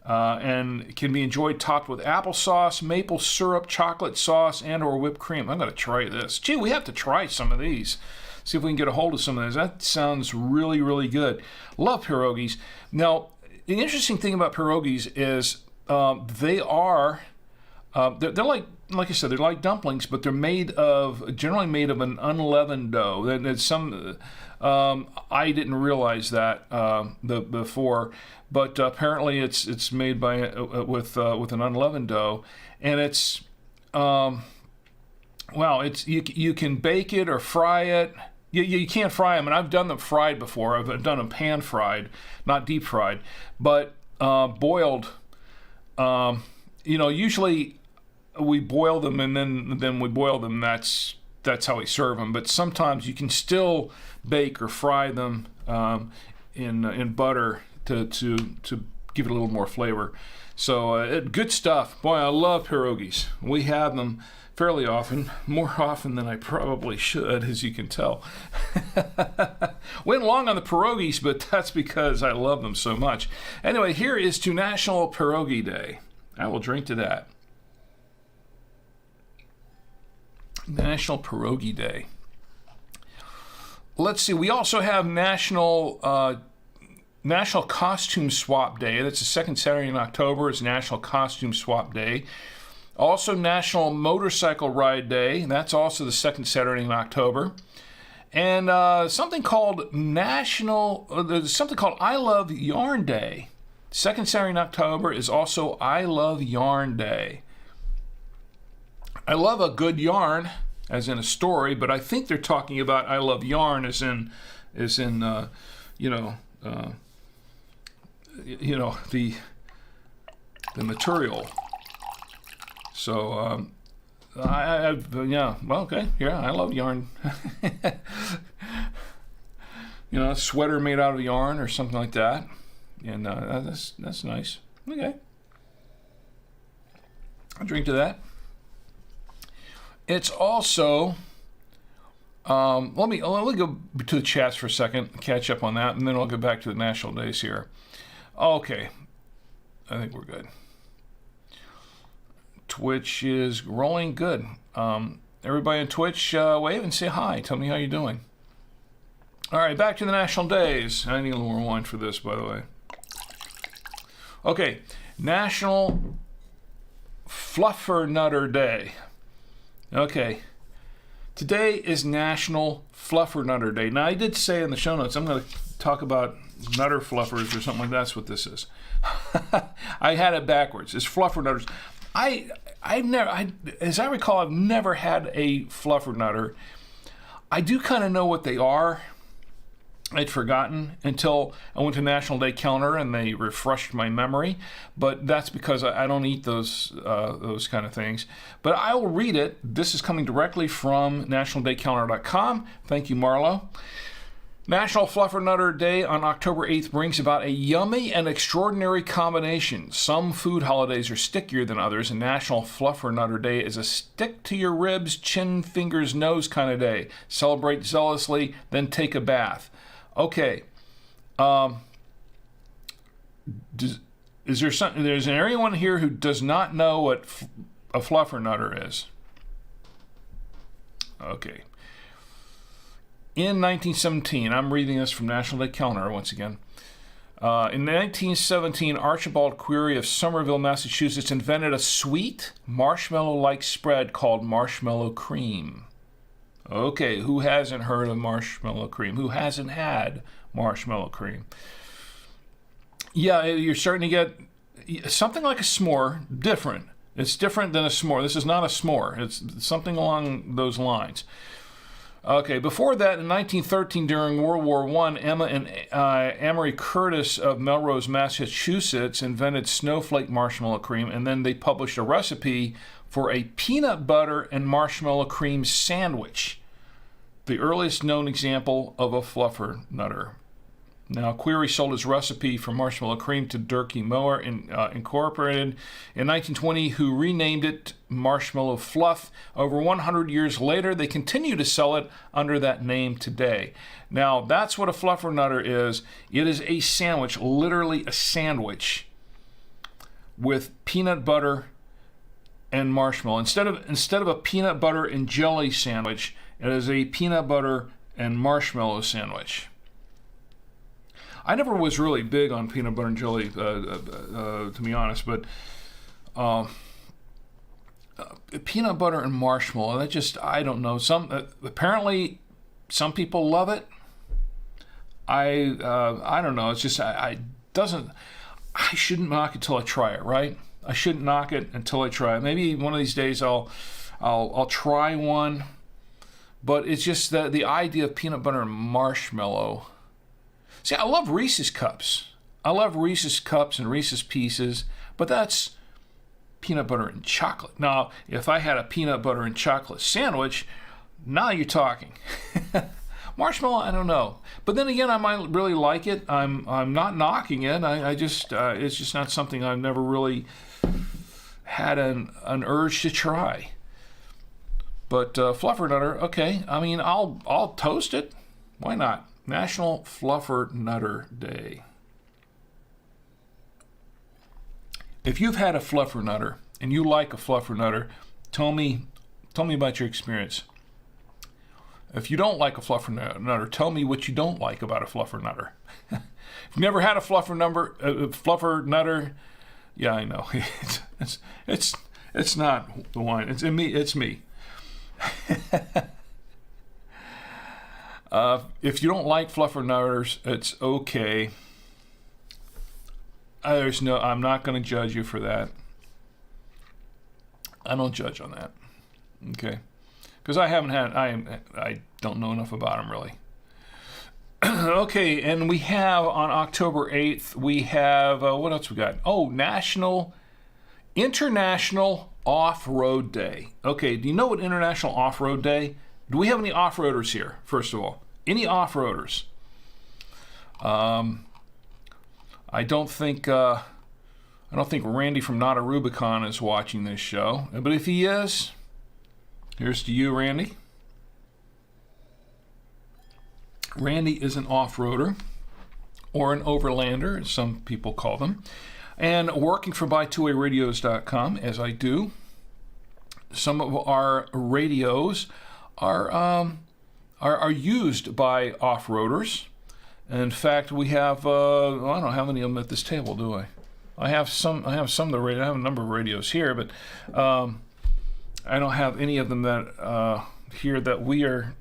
and can be enjoyed topped with applesauce, maple syrup, chocolate sauce, and or whipped cream. I'm going to try this. Gee, we have to try some of these. See if we can get a hold of some of those. That sounds really, really good. Love pierogies. Now, the interesting thing about pierogies is they are, they're like I said, they're like dumplings, but they're generally made of an unleavened dough. There's some, I didn't realize that before, but apparently it's made with an unleavened dough, and it's you can bake it or fry it. You can't fry them, and I've done them fried before. I've done them pan fried, not deep fried, but boiled. Usually we boil them and then we boil them. That's how we serve them. But sometimes you can still bake or fry them in butter to give it a little more flavor. So good stuff. Boy, I love pierogies. We have them fairly often, more often than I probably should, as you can tell. Went long on the pierogies, but that's because I love them so much. Anyway, here is to National Pierogi Day. I will drink to that. National Pierogi Day. Let's see. We also have National Costume Swap Day. That's the second Saturday in October. It's National Costume Swap Day. Also National Motorcycle Ride Day. That's also the second Saturday in October. And something called I Love Yarn Day. Second Saturday in October is also I Love Yarn Day. I love a good yarn, as in a story, but I think they're talking about I love yarn as in the material. So I love yarn. A sweater made out of yarn or something like that, and that's nice. Okay, I'll drink to that. It's also let me go to the chats for a second, catch up on that, and then I'll get back to the national days here. Okay, I think we're good. Twitch is rolling good. Everybody on Twitch, wave and say hi. Tell me how you're doing. All right, back to the national days. I need a little more wine for this, by the way. Okay, National Fluffer Nutter Day. Okay, today is National Fluffer Nutter Day. Now, I did say in the show notes I'm going to talk about nutter fluffers or something like that. That's what this is. I had it backwards. It's Fluffer Nutters. As I recall, I've never had a Fluffer Nutter. I do kind of know what they are. I'd forgotten until I went to National Day Calendar and they refreshed my memory. But that's because I don't eat those kind of things. But I will read it. This is coming directly from nationaldaycalendar.com. Thank you, Marlo. National Fluffer Nutter Day on October 8th brings about a yummy and extraordinary combination. Some food holidays are stickier than others, and National Fluffer Nutter Day is a stick-to-your-ribs, chin, fingers, nose kind of day. Celebrate zealously, then take a bath. Okay. Is there anyone here who does not know what a Fluffer Nutter is? Okay. In 1917, I'm reading this from National Day Calendar once again. In 1917, Archibald Query of Somerville, Massachusetts, invented a sweet, marshmallow-like spread called marshmallow cream. Okay, who hasn't heard of marshmallow cream? Who hasn't had marshmallow cream? Yeah, you're starting to get something like a s'more, different. It's different than a s'more. This is not a s'more. It's something along those lines. Okay, before that, in 1913, during World War I, Emma and Amory Curtis of Melrose, Massachusetts, invented snowflake marshmallow cream, and then they published a recipe for a peanut butter and marshmallow cream sandwich, the earliest known example of a Fluffer Nutter. Now, Query sold his recipe for marshmallow cream to Durkee Mower Incorporated in 1920, who renamed it Marshmallow Fluff. Over 100 years later, they continue to sell it under that name today. Now, that's what a Fluffer Nutter is. It is a sandwich, literally a sandwich, with peanut butter and marshmallow. Instead of a peanut butter and jelly sandwich, it is a peanut butter and marshmallow sandwich. I never was really big on peanut butter and jelly, to be honest, but peanut butter and marshmallow, that just, I don't know. Apparently some people love it. I don't know. It's just, I shouldn't knock it till I try it, right? I shouldn't knock it until I try it. Maybe one of these days I'll try one, but it's just that the idea of peanut butter and marshmallow. See, I love Reese's Cups. I love Reese's Cups and Reese's Pieces, but that's peanut butter and chocolate. Now, if I had a peanut butter and chocolate sandwich, now you're talking. Marshmallow, I don't know. But then again, I might really like it. I'm not knocking it. I just it's just not something I've never really had an urge to try. But Fluffer Nutter, okay. I mean, I'll toast it. Why not? National Fluffer Nutter Day. If you've had a Fluffer Nutter and you like a Fluffer Nutter, tell me about your experience. If you don't like a Fluffer Nutter, tell me what you don't like about a Fluffer Nutter. If you've never had a Fluffer Nutter, yeah, I know. It's not the wine. It's me. If you don't like Fluffer Nutters, it's okay. I'm not going to judge you for that. I don't judge on that. Okay. Because I don't know enough about them really. Okay, and we have on October 8th, we have, what else we got? Oh, International Off-Road Day. Okay, do you know what International Off-Road Day? Do we have any off-roaders here, first of all? Any off-roaders? I don't think Randy from Not a Rubicon is watching this show. But if he is, here's to you, Randy. Randy is an off-roader, or an overlander, as some people call them, and working for BuyTwoWayRadios.com, as I do. Some of our radios are used by off-roaders. In fact, we have I don't have any of them at this table, do I? I have some of the radio. I have a number of radios here, but I don't have any of them that here that we are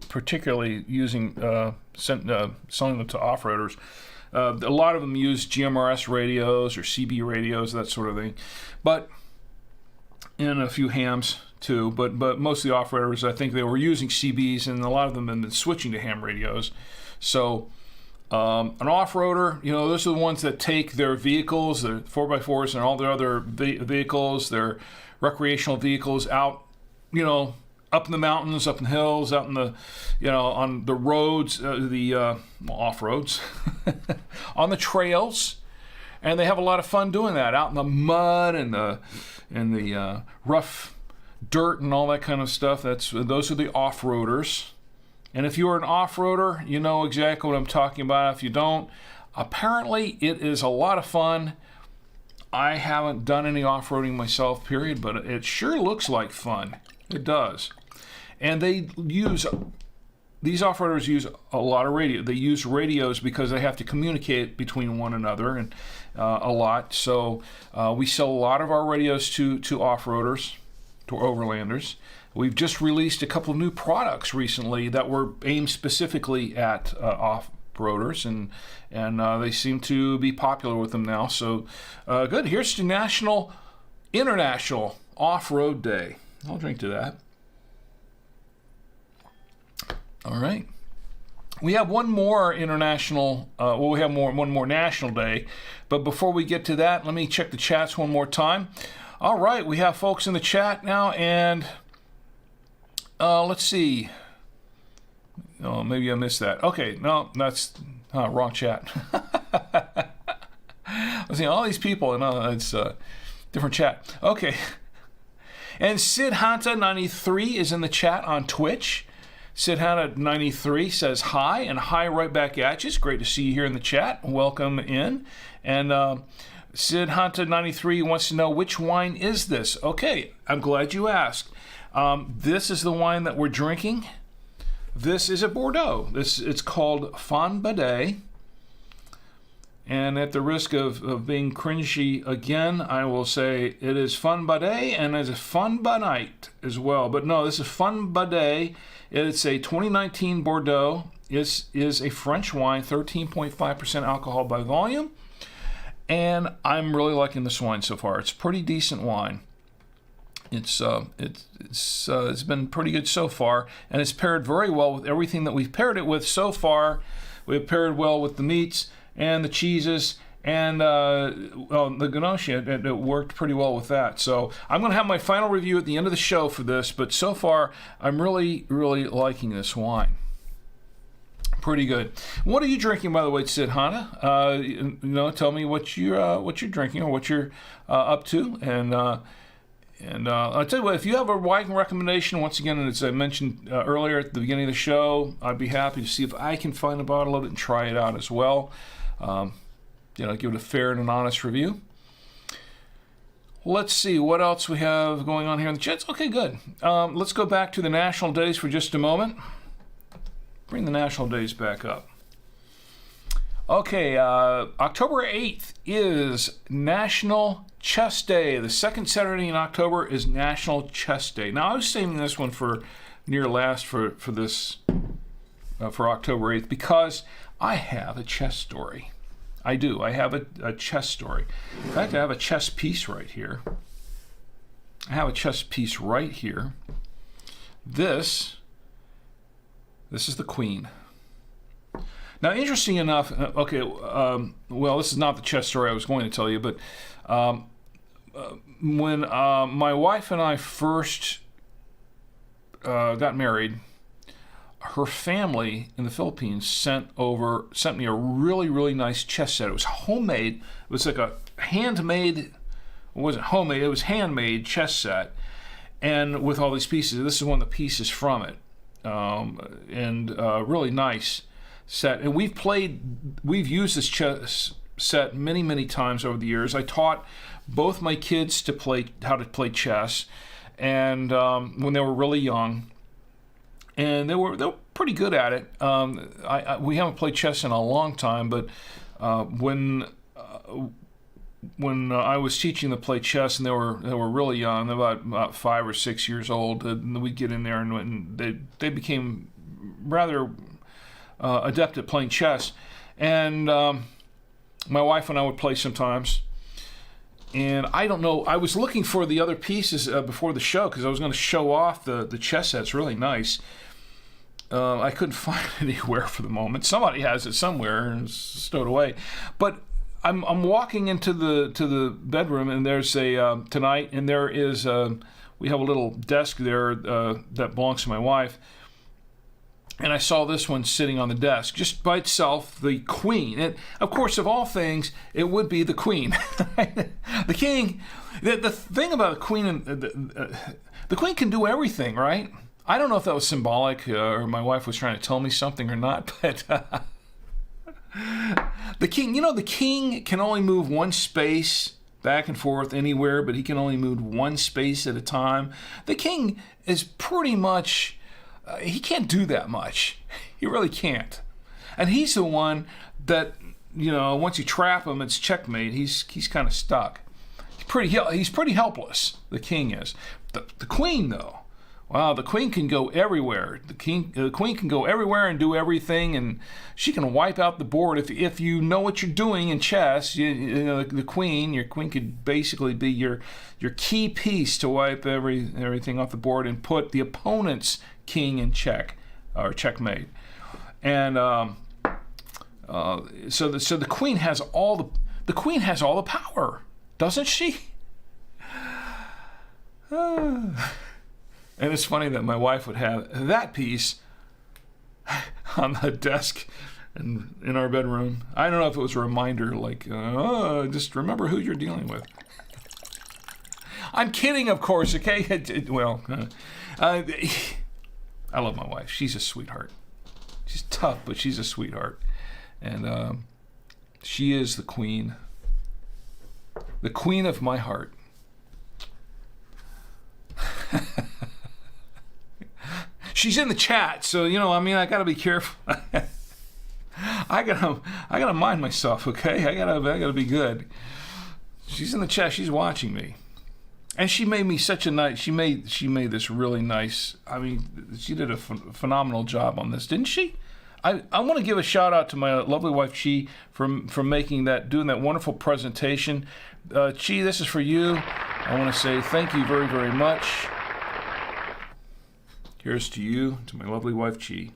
particularly using selling them to off-roaders. A lot of them use GMRS radios or CB radios, that sort of thing, but and a few hams too. But most of the off-roaders, I think they were using CBs, and a lot of them have been switching to ham radios. So an off-roader, those are the ones that take their vehicles, their 4x4s and all their other vehicles, their recreational vehicles out, up in the mountains, up in the hills, out in the, on the roads, off-roads, on the trails, and they have a lot of fun doing that, out in the mud and the rough dirt and all that kind of stuff. Those are the off-roaders. And if you're an off-roader, you know exactly what I'm talking about. If you don't, apparently it is a lot of fun. I haven't done any off-roading myself, period, but it sure looks like fun. It does. And these off-roaders use a lot of radio. They use radios because they have to communicate between one another and a lot. So we sell a lot of our radios to off-roaders, to overlanders. We've just released a couple of new products recently that were aimed specifically at off-roaders, and they seem to be popular with them now. So good. Here's to International Off-Road Day. I'll drink to that. All right. We have one more international, we have one more national day. But before we get to that, let me check the chats one more time. All right, we have folks in the chat now, and let's see. Oh, maybe I missed that. Okay, no, that's wrong chat. I see all these people, and it's different chat. Okay. And Sid Hanta 93 is in the chat on Twitch. Sid Hanta 93 says hi, and hi right back at you. It's great to see you here in the chat. Welcome in. And Sid Hanta 93 wants to know, which wine is this? Okay, I'm glad you asked. This is the wine that we're drinking. This is a Bordeaux. It's called Fonbadet. And at the risk of being cringy again, I will say it is Fonbadet, and it's a Fonbadet as well. But no, this is Fonbadet. It's a 2019 Bordeaux. It is a French wine, 13.5% alcohol by volume. And I'm really liking this wine so far. It's a pretty decent wine. It's been pretty good so far, and it's paired very well with everything that we've paired it with so far. We've paired well with the meats and the cheeses and the ganache. It worked pretty well with that. So I'm going to have my final review at the end of the show for this, but so far I'm really, really liking this wine. Pretty good. What are you drinking, by the way, Sid Hana? Tell me what you're drinking or what you're up to, and I'll tell you what, if you have a wine recommendation, once again, as I mentioned earlier at the beginning of the show, I'd be happy to see if I can find a bottle of it and try it out as well. Give it a fair and an honest review. Let's see what else we have going on here in the chats. Okay, good. Let's go back to the national days for just a moment. Bring the national days back up. Okay, October 8th is National Chess Day. The second Saturday in October is National Chess Day. Now, I was saving this one for near last for this for October 8th because I have a chess story. I do. I have a chess story. In fact, I have a chess piece right here. This is the Queen. Now, interesting enough, this is not the chess story I was going to tell you, but when my wife and I first got married, her family in the Philippines sent me a really, really nice chess set. It was homemade. It was like a handmade, it wasn't homemade, it was handmade chess set, and with all these pieces. This is one of the pieces from it, and really nice set. And we've used this chess set many, many times over the years. I taught both my kids how to play chess, and when they were really young, and they were pretty good at it. We haven't played chess in a long time, but when I was teaching them to play chess, and they were really young, about 5 or 6 years old, and we'd get in there, and they became rather adept at playing chess. And my wife and I would play sometimes. And I don't know, I was looking for the other pieces before the show because I was going to show off the chess set. It's really nice. I couldn't find it anywhere for the moment. Somebody has it somewhere and it's stowed away. But I'm walking into the bedroom, and there's tonight, and there is we have a little desk there that belongs to my wife. And I saw this one sitting on the desk, just by itself, the Queen. And, of course, of all things, it would be the Queen. The King, the thing about the Queen, the Queen can do everything, right? I don't know if that was symbolic or my wife was trying to tell me something or not, but the King can only move one space back and forth anywhere, but he can only move one space at a time. The King is pretty much... he can't do that much. He really can't. And he's the one that, once you trap him, it's checkmate. He's kind of stuck. He's pretty helpless, the King is. The Queen, though, wow, the Queen can go everywhere. The Queen can go everywhere and do everything, and she can wipe out the board. If you know what you're doing in chess, your Queen could basically be your key piece to wipe everything off the board and put the opponent's King in check. or checkmate. And so the queen has all the power, doesn't she? And it's funny that my wife would have that piece on the desk in our bedroom. I don't know if it was a reminder, like, just remember who you're dealing with. I'm kidding, of course, okay? I love my wife. She's a sweetheart. She's tough, but she's a sweetheart. And she is the queen of my heart. She's in the chat, so I gotta be careful. I gotta mind myself, okay? I gotta be good. She's in the chat. She's watching me, and she made me such a nice. She made this really nice. I mean, she did a phenomenal job on this, didn't she? I want to give a shout out to my lovely wife Chi for doing that wonderful presentation. Chi, this is for you. I want to say thank you very, very much. Here's to you, to my lovely wife Chi.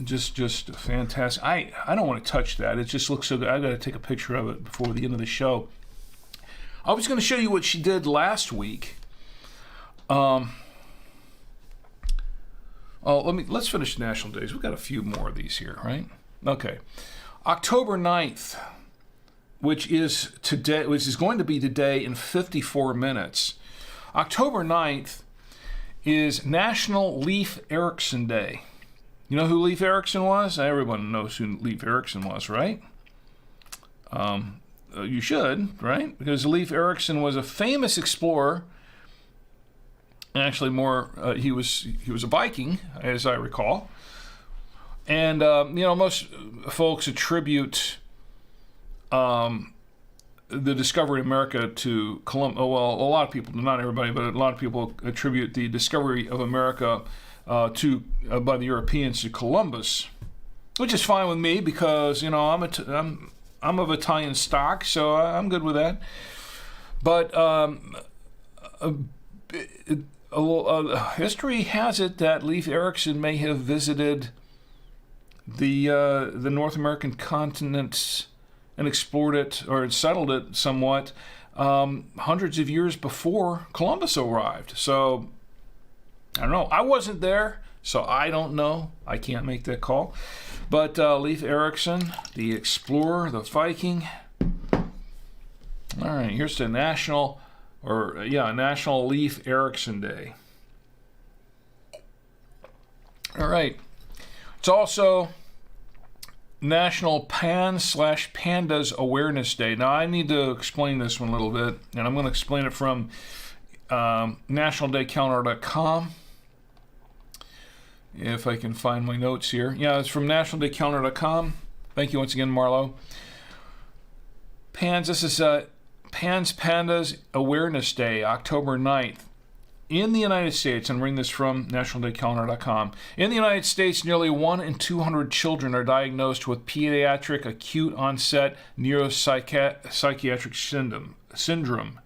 Just fantastic. I don't want to touch that. It just looks so good. I got to take a picture of it before the end of the show. I was going to show you what she did last week. Let's finish National Days. We've got a few more of these here, right? Okay. October 9th, which is going to be today in 54 minutes. October 9th is National Leif Erikson Day. You know who Leif Erikson was? Everyone knows who Leif Erikson was, right? You should, right? Because Leif Erikson was a famous explorer. Actually, he was a Viking, as I recall. And most folks attribute the discovery of America to Columbus. Well, a lot of people, not everybody, but a lot of people attribute the discovery of America by the Europeans to Columbus, which is fine with me because I'm of Italian stock, so I'm good with that. But history has it that Leif Erikson may have visited the North American continent and explored it or settled it somewhat hundreds of years before Columbus arrived. So I don't know. I wasn't there, so I don't know. I can't make that call. But Leif Erikson, the explorer, the Viking. All right, here's the National Leif Erikson Day. All right. It's also National Pan/Pandas Awareness Day. Now, I need to explain this one a little bit, and I'm going to explain it from nationaldaycalendar.com. If I can find my notes here. Yeah, it's from nationaldaycalendar.com. Thank you once again, Marlo. This is Pandas Awareness Day, October 9th. In the United States, I'm reading this from nationaldaycalendar.com. In the United States, nearly 1 in 200 children are diagnosed with pediatric acute onset neuropsychiatric syndrome.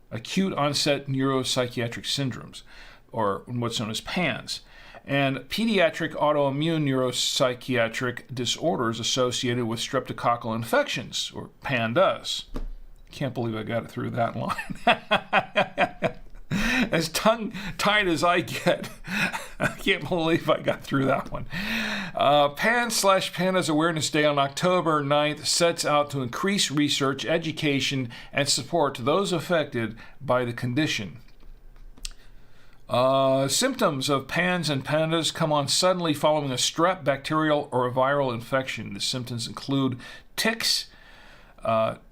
Acute onset neuropsychiatric syndromes, or what's known as PANS, and pediatric autoimmune neuropsychiatric disorders associated with streptococcal infections, or PANDAS. Can't believe I got it through that line. As tongue-tied as I get, I can't believe I got through that one. Pan/Pandas Awareness Day on October 9th sets out to increase research, education, and support to those affected by the condition. Symptoms of PANS and PANDAS come on suddenly following a strep, bacterial, or a viral infection. The symptoms include tics,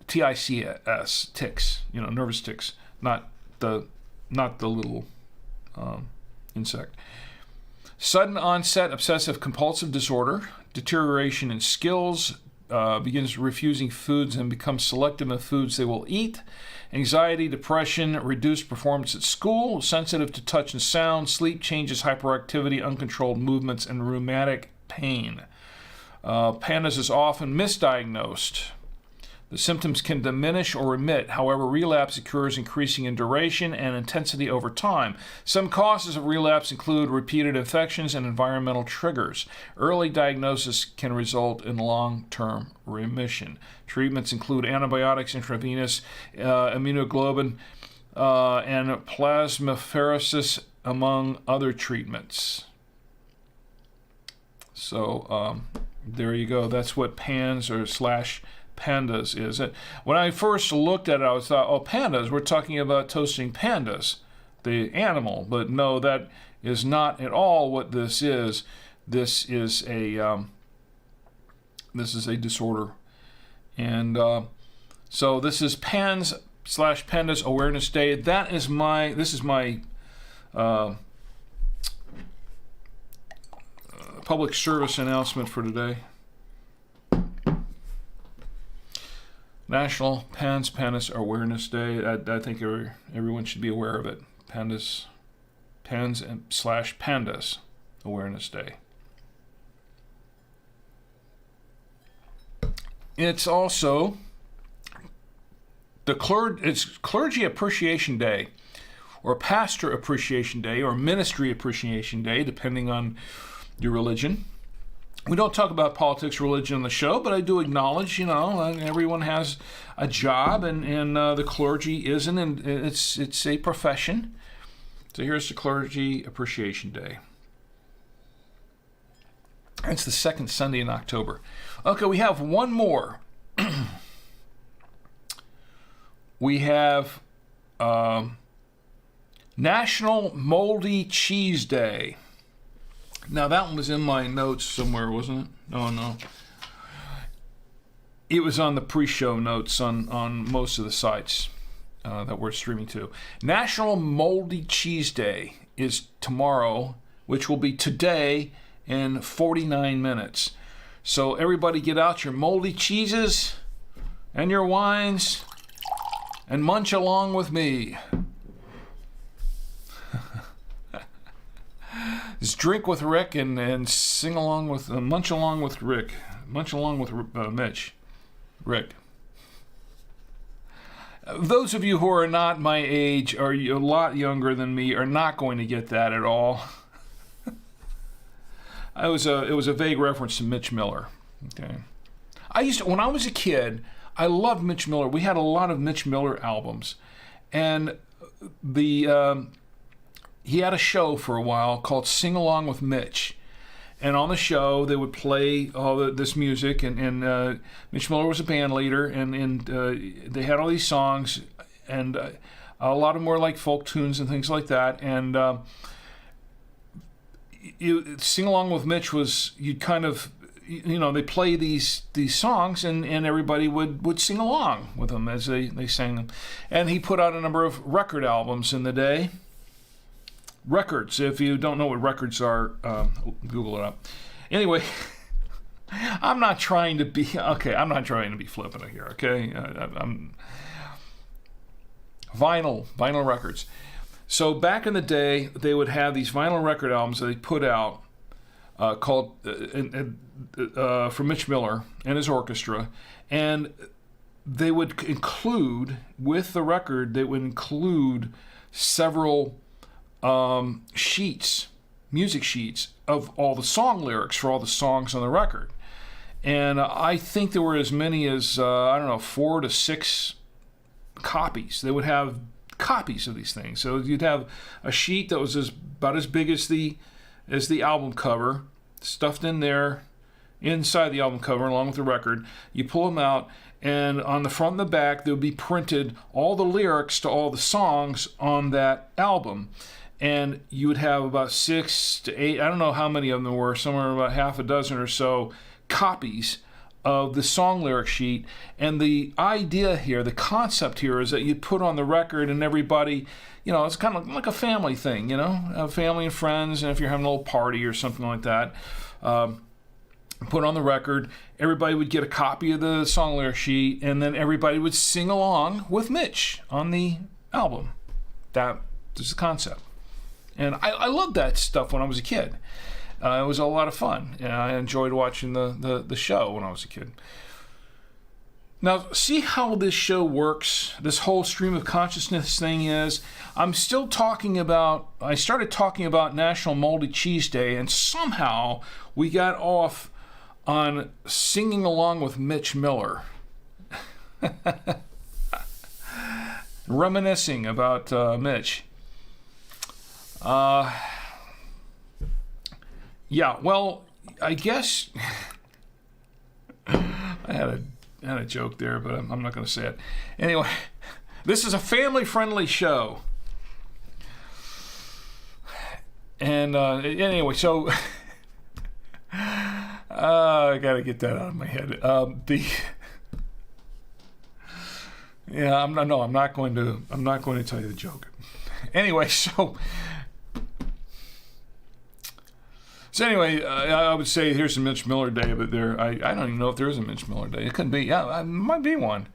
TICS, ticks, nervous tics, not the little insect. Sudden onset obsessive compulsive disorder, deterioration in skills, begins refusing foods and becomes selective in foods they will eat. Anxiety, depression, reduced performance at school, sensitive to touch and sound, sleep changes, hyperactivity, uncontrolled movements, and rheumatic pain. PANDAS is often misdiagnosed. The symptoms can diminish or remit. However, relapse occurs increasing in duration and intensity over time. Some causes of relapse include repeated infections and environmental triggers. Early diagnosis can result in long-term remission. Treatments include antibiotics, intravenous immunoglobulin, and plasmapheresis, among other treatments. So there you go. That's what PANS or /pandas is. When I first looked at it, I thought, oh, pandas, we're talking about toasting pandas, the animal. But no, that is not at all what this is. This is a disorder. And so this is PANS/Pandas Awareness Day. This is my public service announcement for today. National PANS Awareness Day. I think everyone should be aware of it. PANS/Pandas Awareness Day. It's also it's Clergy Appreciation Day, or Pastor Appreciation Day, or Ministry Appreciation Day, depending on your religion. We don't talk about politics, religion on the show, but I do acknowledge, everyone has a job, and the clergy isn't, and it's a profession. So here's the Clergy Appreciation Day. It's the second Sunday in October. Okay, we have one more. We have National Moldy Cheese Day. Now, that one was in my notes somewhere, wasn't it? No. It was on the pre-show notes on most of the sites that we're streaming to. National Moldy Cheese Day is tomorrow, which will be today in 49 minutes. So everybody get out your moldy cheeses and your wines and munch along with me. Just drink with Rick and sing along with, munch along with Rick. Munch along with Mitch. Rick. Those of you who are not my age, or a lot younger than me, are not going to get that at all. It was a vague reference to Mitch Miller. Okay. When I was a kid, I loved Mitch Miller. We had a lot of Mitch Miller albums, and he had a show for a while called Sing Along with Mitch. And on the show, they would play all this music, and Mitch Miller was a band leader, and they had all these songs, and a lot of them were like folk tunes and things like that. And Sing Along with Mitch was, you'd kind of, they play these songs, and everybody would sing along with them as they sang them. And he put out a number of record albums in the day. Records, if you don't know what records are, Google it up. Anyway, I'm not trying to be flippant here, okay? I'm vinyl records. So back in the day, they would have these vinyl record albums that they put out called for Mitch Miller and his orchestra, and they would include, with the record, several music sheets of all the song lyrics for all the songs on the record. And I think there were as many as 4 to 6 copies. They would have copies of these things. So you'd have a sheet that was about as big as the album cover, stuffed in there inside the album cover along with the record. You pull them out, and on the front and the back there would be printed all the lyrics to all the songs on that album. And you would have about 6 to 8, I don't know how many of them there were, somewhere about half a dozen or so copies of the song lyric sheet. And the idea here, the concept here, is that you'd put on the record, and everybody, it's kind of like a family thing, family and friends, and if you're having a little party or something like that, put on the record, everybody would get a copy of the song lyric sheet, and then everybody would sing along with Mitch on the album. That is the concept. And I loved that stuff when I was a kid. It was a lot of fun, and I enjoyed watching the show when I was a kid. Now, see how this show works, this whole stream of consciousness thing is, I started talking about National Moldy Cheese Day, and somehow we got off on singing along with Mitch Miller. Reminiscing about Mitch. Yeah, well, I guess I had a joke there, but I'm not going to say it. Anyway, this is a family-friendly show. And anyway, so I got to get that out of my head. I'm not going to tell you the joke. Anyway, anyway, I would say here's a Mitch Miller Day, but I don't even know if there is a Mitch Miller Day. It could be. Yeah, it might be one.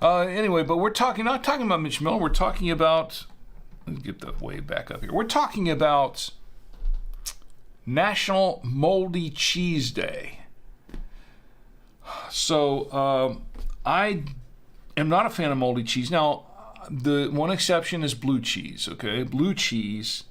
Anyway, but we're not talking about Mitch Miller. We're talking about, let's get the wave back up here. We're talking about National Moldy Cheese Day. So I am not a fan of moldy cheese. Now, the one exception is blue cheese. Okay, blue cheese.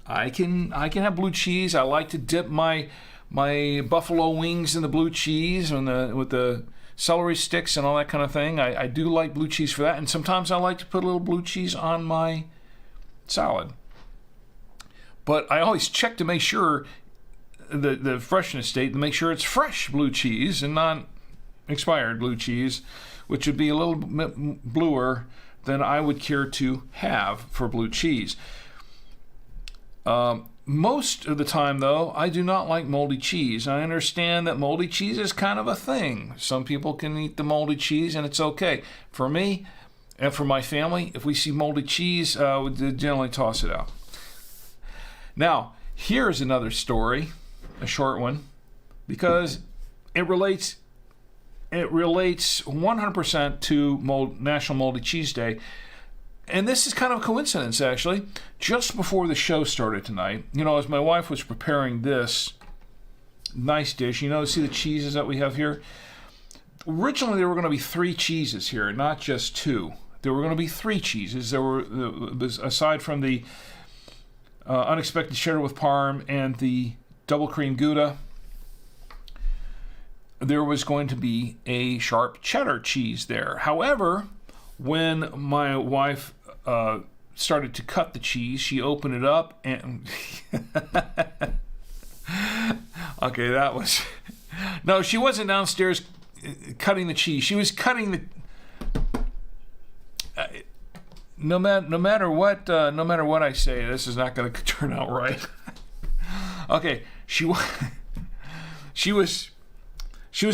I can have blue cheese. I like to dip my buffalo wings in the blue cheese and with the celery sticks and all that kind of thing. I do like blue cheese for that, and sometimes I like to put a little blue cheese on my salad. But I always check to make sure the freshness date, to make sure it's fresh blue cheese and not expired blue cheese, which would be a little bit bluer than I would care to have for blue cheese. Most of the time, though, I do not like moldy cheese. I understand that moldy cheese is kind of a thing. Some people can eat the moldy cheese, and it's okay. For me and for my family, if we see moldy cheese, we generally toss it out. Now, here's another story, a short one, because it relates 100% to National Moldy Cheese Day. And this is kind of a coincidence, actually. Just before the show started tonight, as my wife was preparing this nice dish, see the cheeses that we have here? Originally, there were going to be 3 cheeses here, not just 2. There were going to be 3 cheeses. Aside from the unexpected cheddar with parm and the double cream Gouda, there was going to be a sharp cheddar cheese there. However, when my wife started to cut the cheese, she opened it up and okay, that was no, she wasn't downstairs cutting the cheese. She was cutting the no matter what I say, this is not going to turn out right. Okay, she was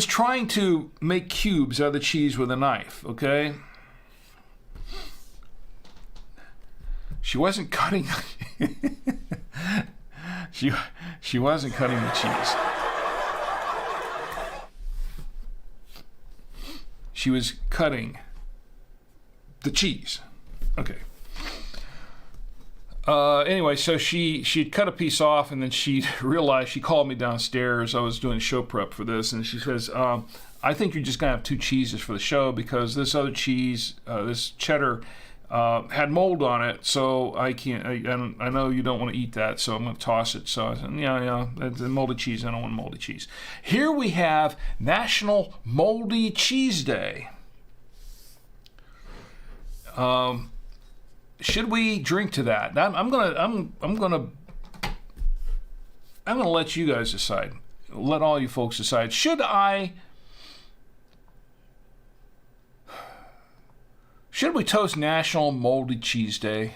trying to make cubes out of the cheese with a knife. Okay. She wasn't cutting. she wasn't cutting the cheese. She was cutting the cheese. Okay. Anyway, so she'd cut a piece off, and then she realized, she called me downstairs. I was doing show prep for this, and she says, I think you're just going to have 2 cheeses for the show, because this other cheese, this cheddar, had mold on it, so I can't. I know you don't want to eat that, so I'm going to toss it. So I said, yeah, the moldy cheese. I don't want moldy cheese. Here we have National Moldy Cheese Day. Should we drink to that? I'm gonna let you guys decide. Let all you folks decide. Should we toast National Moldy Cheese Day?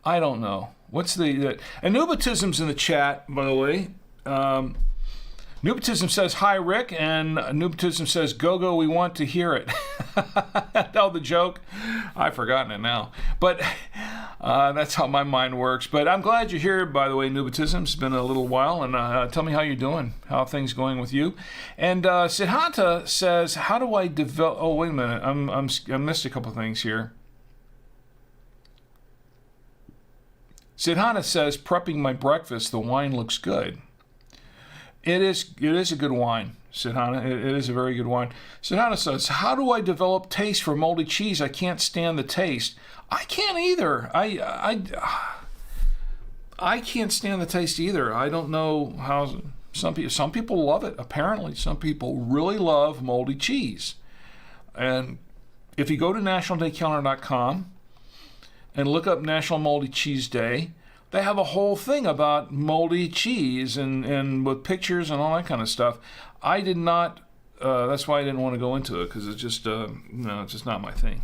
I don't know. What's the Anubatism's in the chat, by the way. Anubatism says, hi, Rick, and Anubatism says, go, we want to hear it. Oh, the joke? I've forgotten it now. But that's how my mind works. But I'm glad you're here, by the way, Anubatism. It's been a little while, and tell me how you're doing. How are things going with you? And Siddhanta says, how do I develop... Oh, wait a minute. I missed a couple things here. Siddhanta says, prepping my breakfast, the wine looks good. It is a good wine, Sidhana. It is a very good wine. Sidhana says, how do I develop taste for moldy cheese? I can't stand the taste. I can't either. I can't stand the taste either. I don't know how some people love it. Apparently, some people really love moldy cheese. And if you go to nationaldaycalendar.com and look up National Moldy Cheese Day, they have a whole thing about moldy cheese and with pictures and all that kind of stuff. I did not. That's why I didn't want to go into it, because it's just it's just not my thing.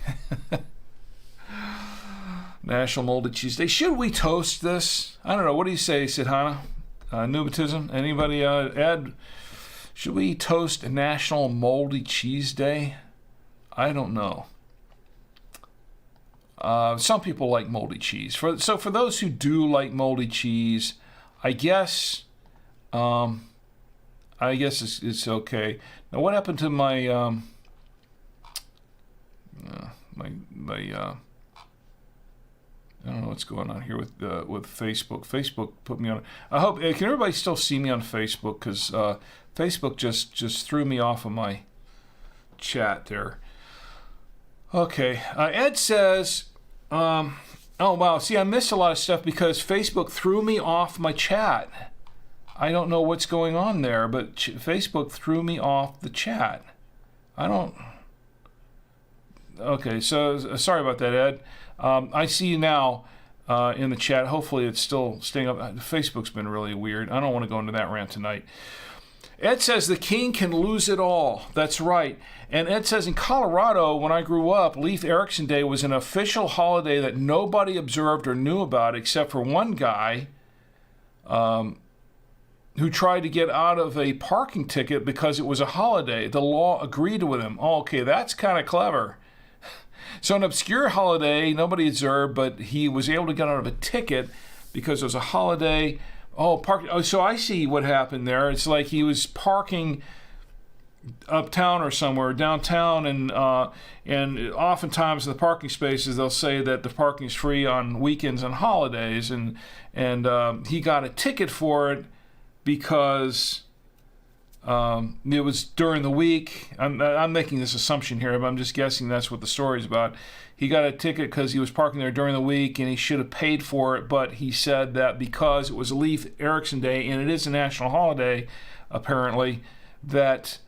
National Moldy Cheese Day. Should we toast this? I don't know. What do you say, Sidhana? Nubitism? Anybody? Ed? Should we toast National Moldy Cheese Day? I don't know. Some people like moldy cheese. For those who do like moldy cheese, I guess it's okay. Now, what happened to my I don't know what's going on here with Facebook. Facebook put me on. I hope can everybody still see me on Facebook, because Facebook just threw me off of my chat there. Okay, Ed says, oh wow, see, I missed a lot of stuff because Facebook threw me off my chat. I don't know what's going on there, but Facebook threw me off the chat. Okay, so sorry about that, Ed. I see you now in the chat. Hopefully it's still staying up. Facebook's been really weird. I don't want to go into that rant tonight. Ed says the king can lose it all. That's right. And Ed says in Colorado, when I grew up, Leif Erikson Day was an official holiday that nobody observed or knew about except for one guy who tried to get out of a parking ticket because it was a holiday. The law agreed with him. Oh, okay, that's kind of clever. So an obscure holiday nobody observed, but he was able to get out of a ticket because it was a holiday. So I see what happened there. It's like he was parking uptown or somewhere downtown, and oftentimes the parking spaces, they'll say that the parking is free on weekends and holidays, and he got a ticket for it because it was during the week. I'm making this assumption here, but I'm just guessing that's what the story's about. He got a ticket because he was parking there during the week, and he should have paid for it, but he said that because it was Leif Erikson Day, and it is a national holiday, apparently, that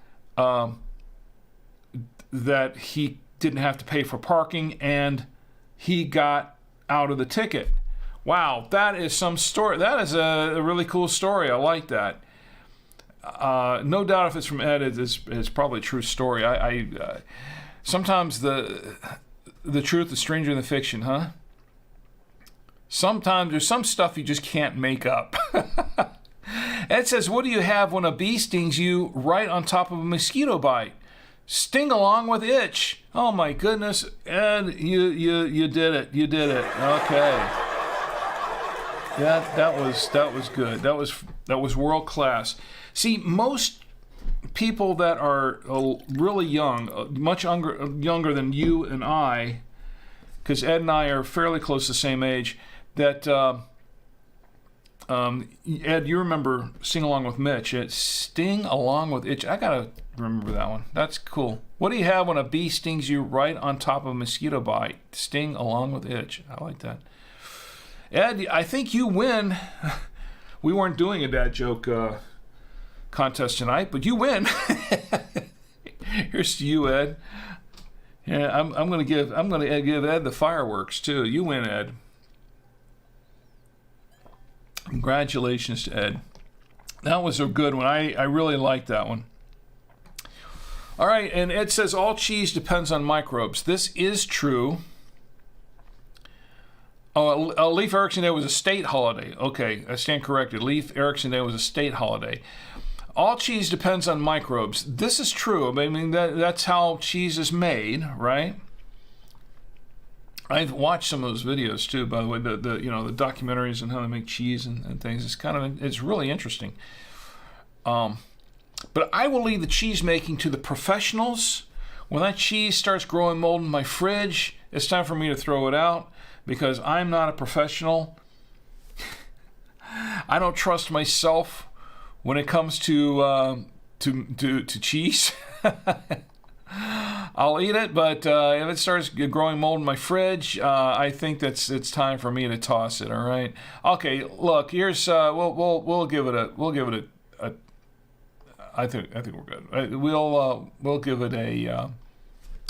he didn't have to pay for parking, and he got out of the ticket. Wow, that is some story. That is a really cool story. I like that. No doubt if it's from Ed, it's probably a true story. Sometimes the truth is stranger than fiction, huh? Sometimes there's some stuff you just can't make up. Ed says, what do you have when a bee stings you right on top of a mosquito bite? Sting along with itch. Oh my goodness, Ed, you did it. You did it. Okay. That was good. That was world class. See, most people that are really young, much younger than you and I, because Ed and I are fairly close to the same age, that Ed, you remember Sing Along with Mitch. It's Sting Along with Itch. I gotta remember that one. That's cool. What do you have when a bee stings you right on top of a mosquito bite? Sting Along with Itch. I like that. Ed, I think you win. We weren't doing a dad joke contest tonight, but you win. Here's to you, Ed. Yeah, I'm gonna give Ed the fireworks too. You win, Ed. Congratulations to Ed. That was a good one. I really liked that one. All right, and Ed says all cheese depends on microbes. This is true. Oh, Leif Erikson Day was a state holiday. Okay, I stand corrected. Leif Erikson Day was a state holiday. All cheese depends on microbes. This is true. I mean, that's how cheese is made, right? I've watched some of those videos too, by the way, the documentaries on how they make cheese and things. It's really interesting. But I will leave the cheese making to the professionals. When that cheese starts growing mold in my fridge, it's time for me to throw it out because I'm not a professional. I don't trust myself when it comes to cheese. I'll eat it, but if it starts growing mold in my fridge, I think it's time for me to toss it. All right. Okay. Look, here's we'll give it a. I think we're good. We'll give it a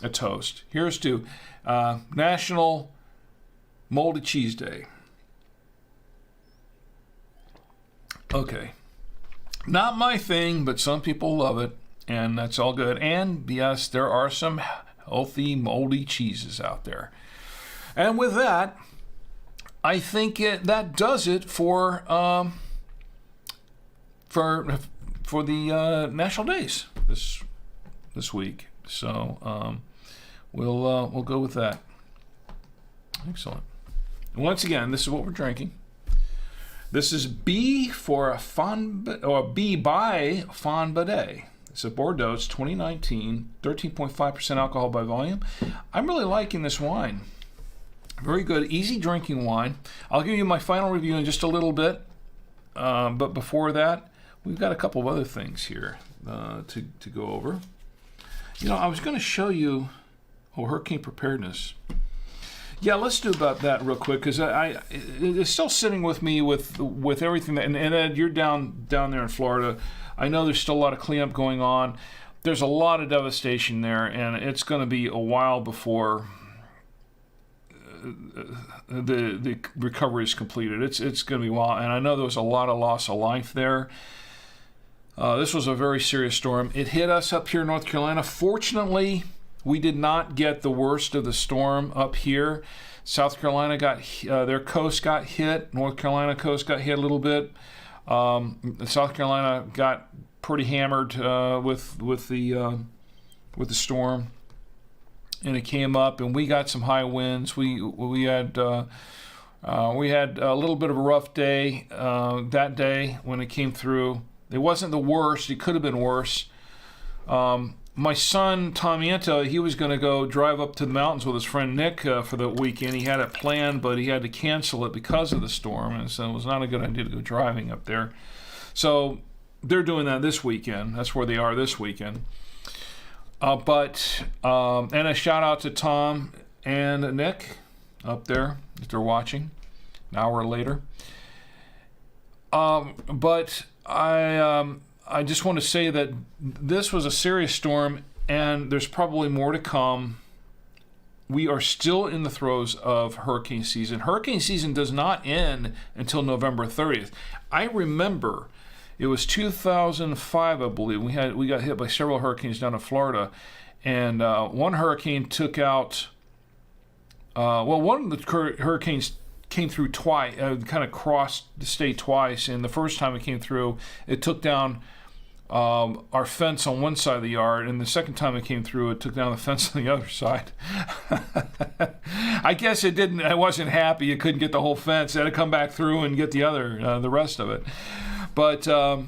toast. Here's to National Moldy Cheese Day. Okay. Not my thing, but some people love it. And that's all good. And yes, there are some healthy, moldy cheeses out there. And with that, I think that does it for the national days this week. So we'll go with that. Excellent. And once again, this is what we're drinking. This is B by Fonbadet. It's a Bordeaux. It's 2019, 13.5% alcohol by volume. I'm really liking this wine. Very good, easy drinking wine. I'll give you my final review in just a little bit. But before that, we've got a couple of other things here to go over. I was going to show you hurricane preparedness. Yeah, let's do about that real quick, because it's still sitting with me with everything. And Ed, you're down there in Florida. I know there's still a lot of cleanup going on. There's a lot of devastation there, and it's going to be a while before the recovery is completed. It's going to be a while, and I know there was a lot of loss of life there. This was a very serious storm. It hit us up here in North Carolina. Fortunately, we did not get the worst of the storm up here. South Carolina their coast got hit. North Carolina coast got hit a little bit. South Carolina got pretty hammered with the storm, and it came up, and we got some high winds. We had a little bit of a rough day that day when it came through. It wasn't the worst. It could have been worse. My son, Tom Yanta, he was going to go drive up to the mountains with his friend Nick for the weekend. He had it planned, but he had to cancel it because of the storm, and so it was not a good idea to go driving up there. So they're doing that this weekend. That's where they are this weekend. And a shout out to Tom and Nick up there if they're watching an hour later. But I just want to say that this was a serious storm, and there's probably more to come. We are still in the throes of hurricane season. Hurricane season does not end until November 30th. I remember it was 2005, I believe. We got hit by several hurricanes down in Florida, and one hurricane took out. One of the hurricanes came through twice, kind of crossed the state twice, and the first time it came through, it took down our fence on one side of the yard, and the second time it came through, it took down the fence on the other side. I guess it didn't. I wasn't happy. It couldn't get the whole fence. It had to come back through and get the rest of it. But that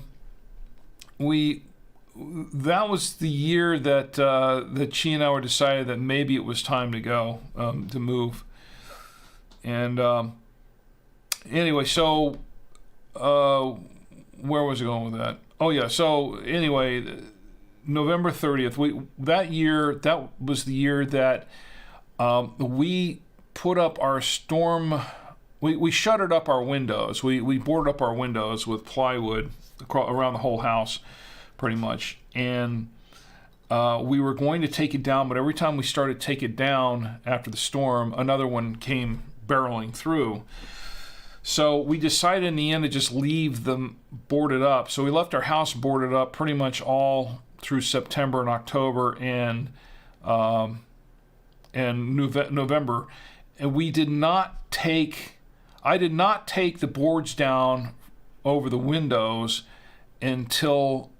was the year that she and I were decided that maybe it was time to go, to move. And anyway, so where was I going with that? Oh yeah. So anyway, November 30th. That was the year that we put up our storm. We shuttered up our windows. We boarded up our windows with plywood around the whole house, pretty much. And we were going to take it down, but every time we started to take it down after the storm, another one came barreling through. So we decided in the end to just leave them boarded up. So we left our house boarded up pretty much all through September and October and November. And I did not take the boards down over the windows until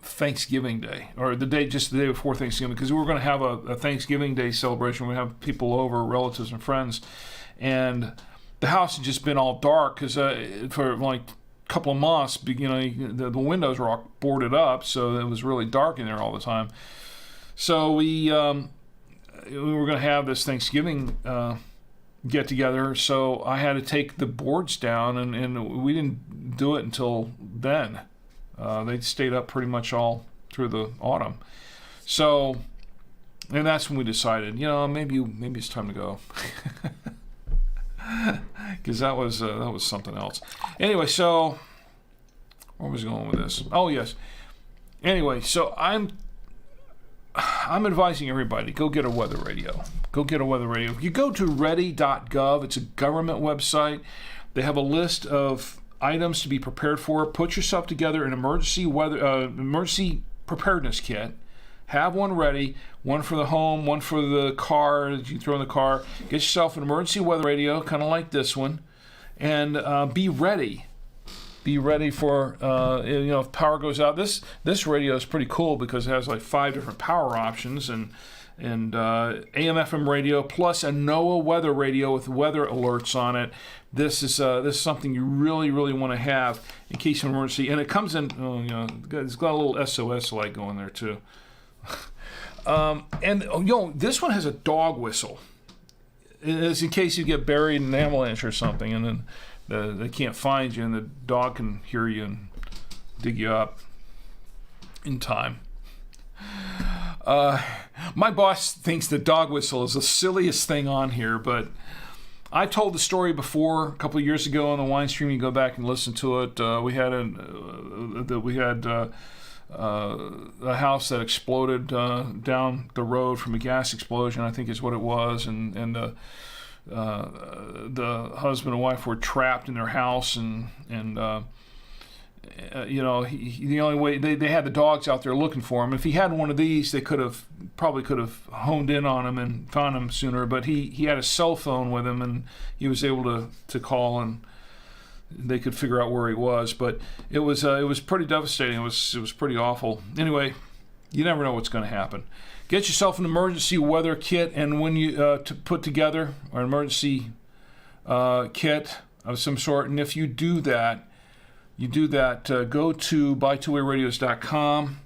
Thanksgiving Day, or just the day before Thanksgiving, because we were going to have a Thanksgiving Day celebration. We have people over, relatives and friends, and the house had just been all dark because for like a couple of months, the windows were all boarded up, so it was really dark in there all the time. So we were going to have this Thanksgiving get together, so I had to take the boards down, and we didn't do it until then. They stayed up pretty much all through the autumn. So, and that's when we decided, maybe it's time to go. Because that was something else. Anyway, so where was I going with this? Oh yes. Anyway, so I'm advising everybody, go get a weather radio. Go get a weather radio. You go to ready.gov. It's a government website. They have a list of items to be prepared for. Put yourself together an emergency preparedness kit. Have one ready, one for the home, one for the car that you throw in the car. Get yourself an emergency weather radio, kind of like this one, and be ready. Be ready for, if power goes out. This radio is pretty cool because it has like 5 different power options and AM/FM radio plus a NOAA weather radio with weather alerts on it. This is something you really, really want to have in case of emergency. And it comes in, it's got a little SOS light going there too. This one has a dog whistle. It's in case you get buried in an avalanche or something, and then they can't find you, and the dog can hear you and dig you up in time. My boss thinks the dog whistle is the silliest thing on here, but I told the story before a couple of years ago on the Winestream. You go back and listen to it. We had a house that exploded down the road from a gas explosion, I think is what it was, and the husband and wife were trapped in their house, and the only way they had the dogs out there looking for him. If he had one of these, they probably could have honed in on him and found him sooner. But he had a cell phone with him, and he was able to call, and they could figure out where he was. But it was pretty devastating. It was pretty awful. Anyway, you never know what's going to happen. Get yourself an emergency weather kit, and when you to put together an emergency kit of some sort. And if you do that, go to buy2wayradios.com.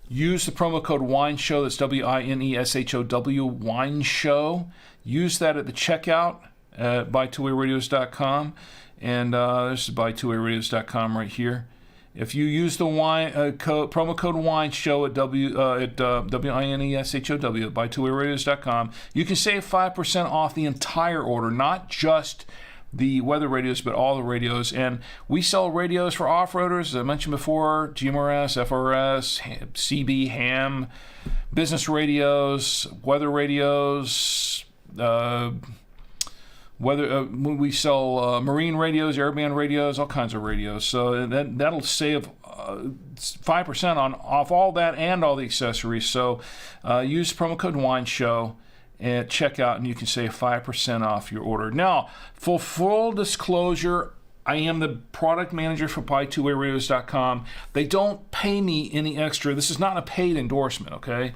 Use the promo code WINESHOW. That's WINESHOW, WINESHOW. Use that at the checkout at buy2wayradios.com. And this is buy2wayradios.com right here. If you use the promo code WINESHOW at WINESHOW, buy2wayradios.com, you can save 5% off the entire order, not just the weather radios, but all the radios. And we sell radios for off-roaders, as I mentioned before, GMRS, FRS, CB, ham, business radios, weather radios, we sell marine radios, airband radios, all kinds of radios. So that'll save 5% off all that and all the accessories. So use promo code WINESHOW at checkout, and you can save 5% off your order. Now, for full disclosure, I am the product manager for buy2wayradios.com. They don't pay me any extra. This is not a paid endorsement, okay?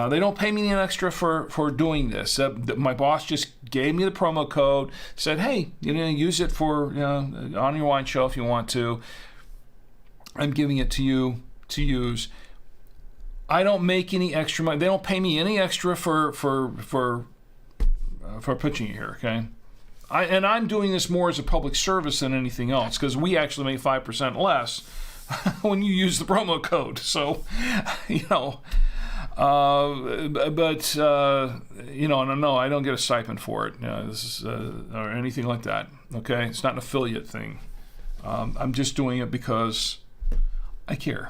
They don't pay me any extra for doing this. My boss just gave me the promo code, said, hey, use it for on your wine show if you want to. I'm giving it to you to use. I don't make any extra money. They don't pay me any extra for pitching it here, okay? I'm doing this more as a public service than anything else, because we actually make 5% less when you use the promo code. So, no, I don't get a stipend for it. This is or anything like that. Okay, it's not an affiliate thing. I'm just doing it because I care.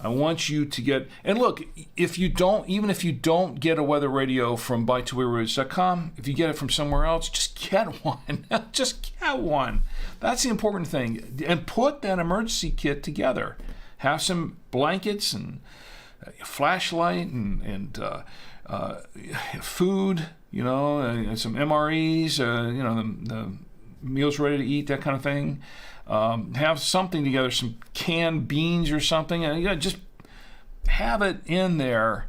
I want you to get, and look, even if you don't get a weather radio from buy2wayradios.com, if you get it from somewhere else, just get one. Just get one. That's the important thing. And put that emergency kit together. Have some blankets and a flashlight and food, and some MREs, the meals ready to eat, that kind of thing. Have something together, some canned beans or something, and just have it in there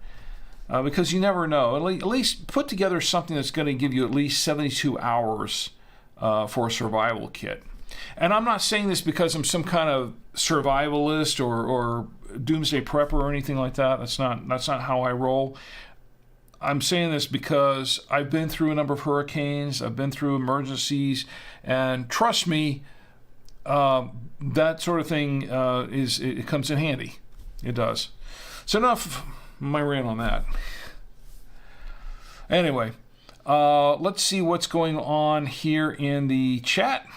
because you never know. At least put together something that's going to give you at least 72 hours for a survival kit. And I'm not saying this because I'm some kind of survivalist or doomsday prepper or anything like that. That's not how I roll. I'm saying this because I've been through a number of hurricanes, I've been through emergencies, and trust me, that sort of thing it comes in handy. It does. So enough my rant on that. Anyway, let's see what's going on here in the chat.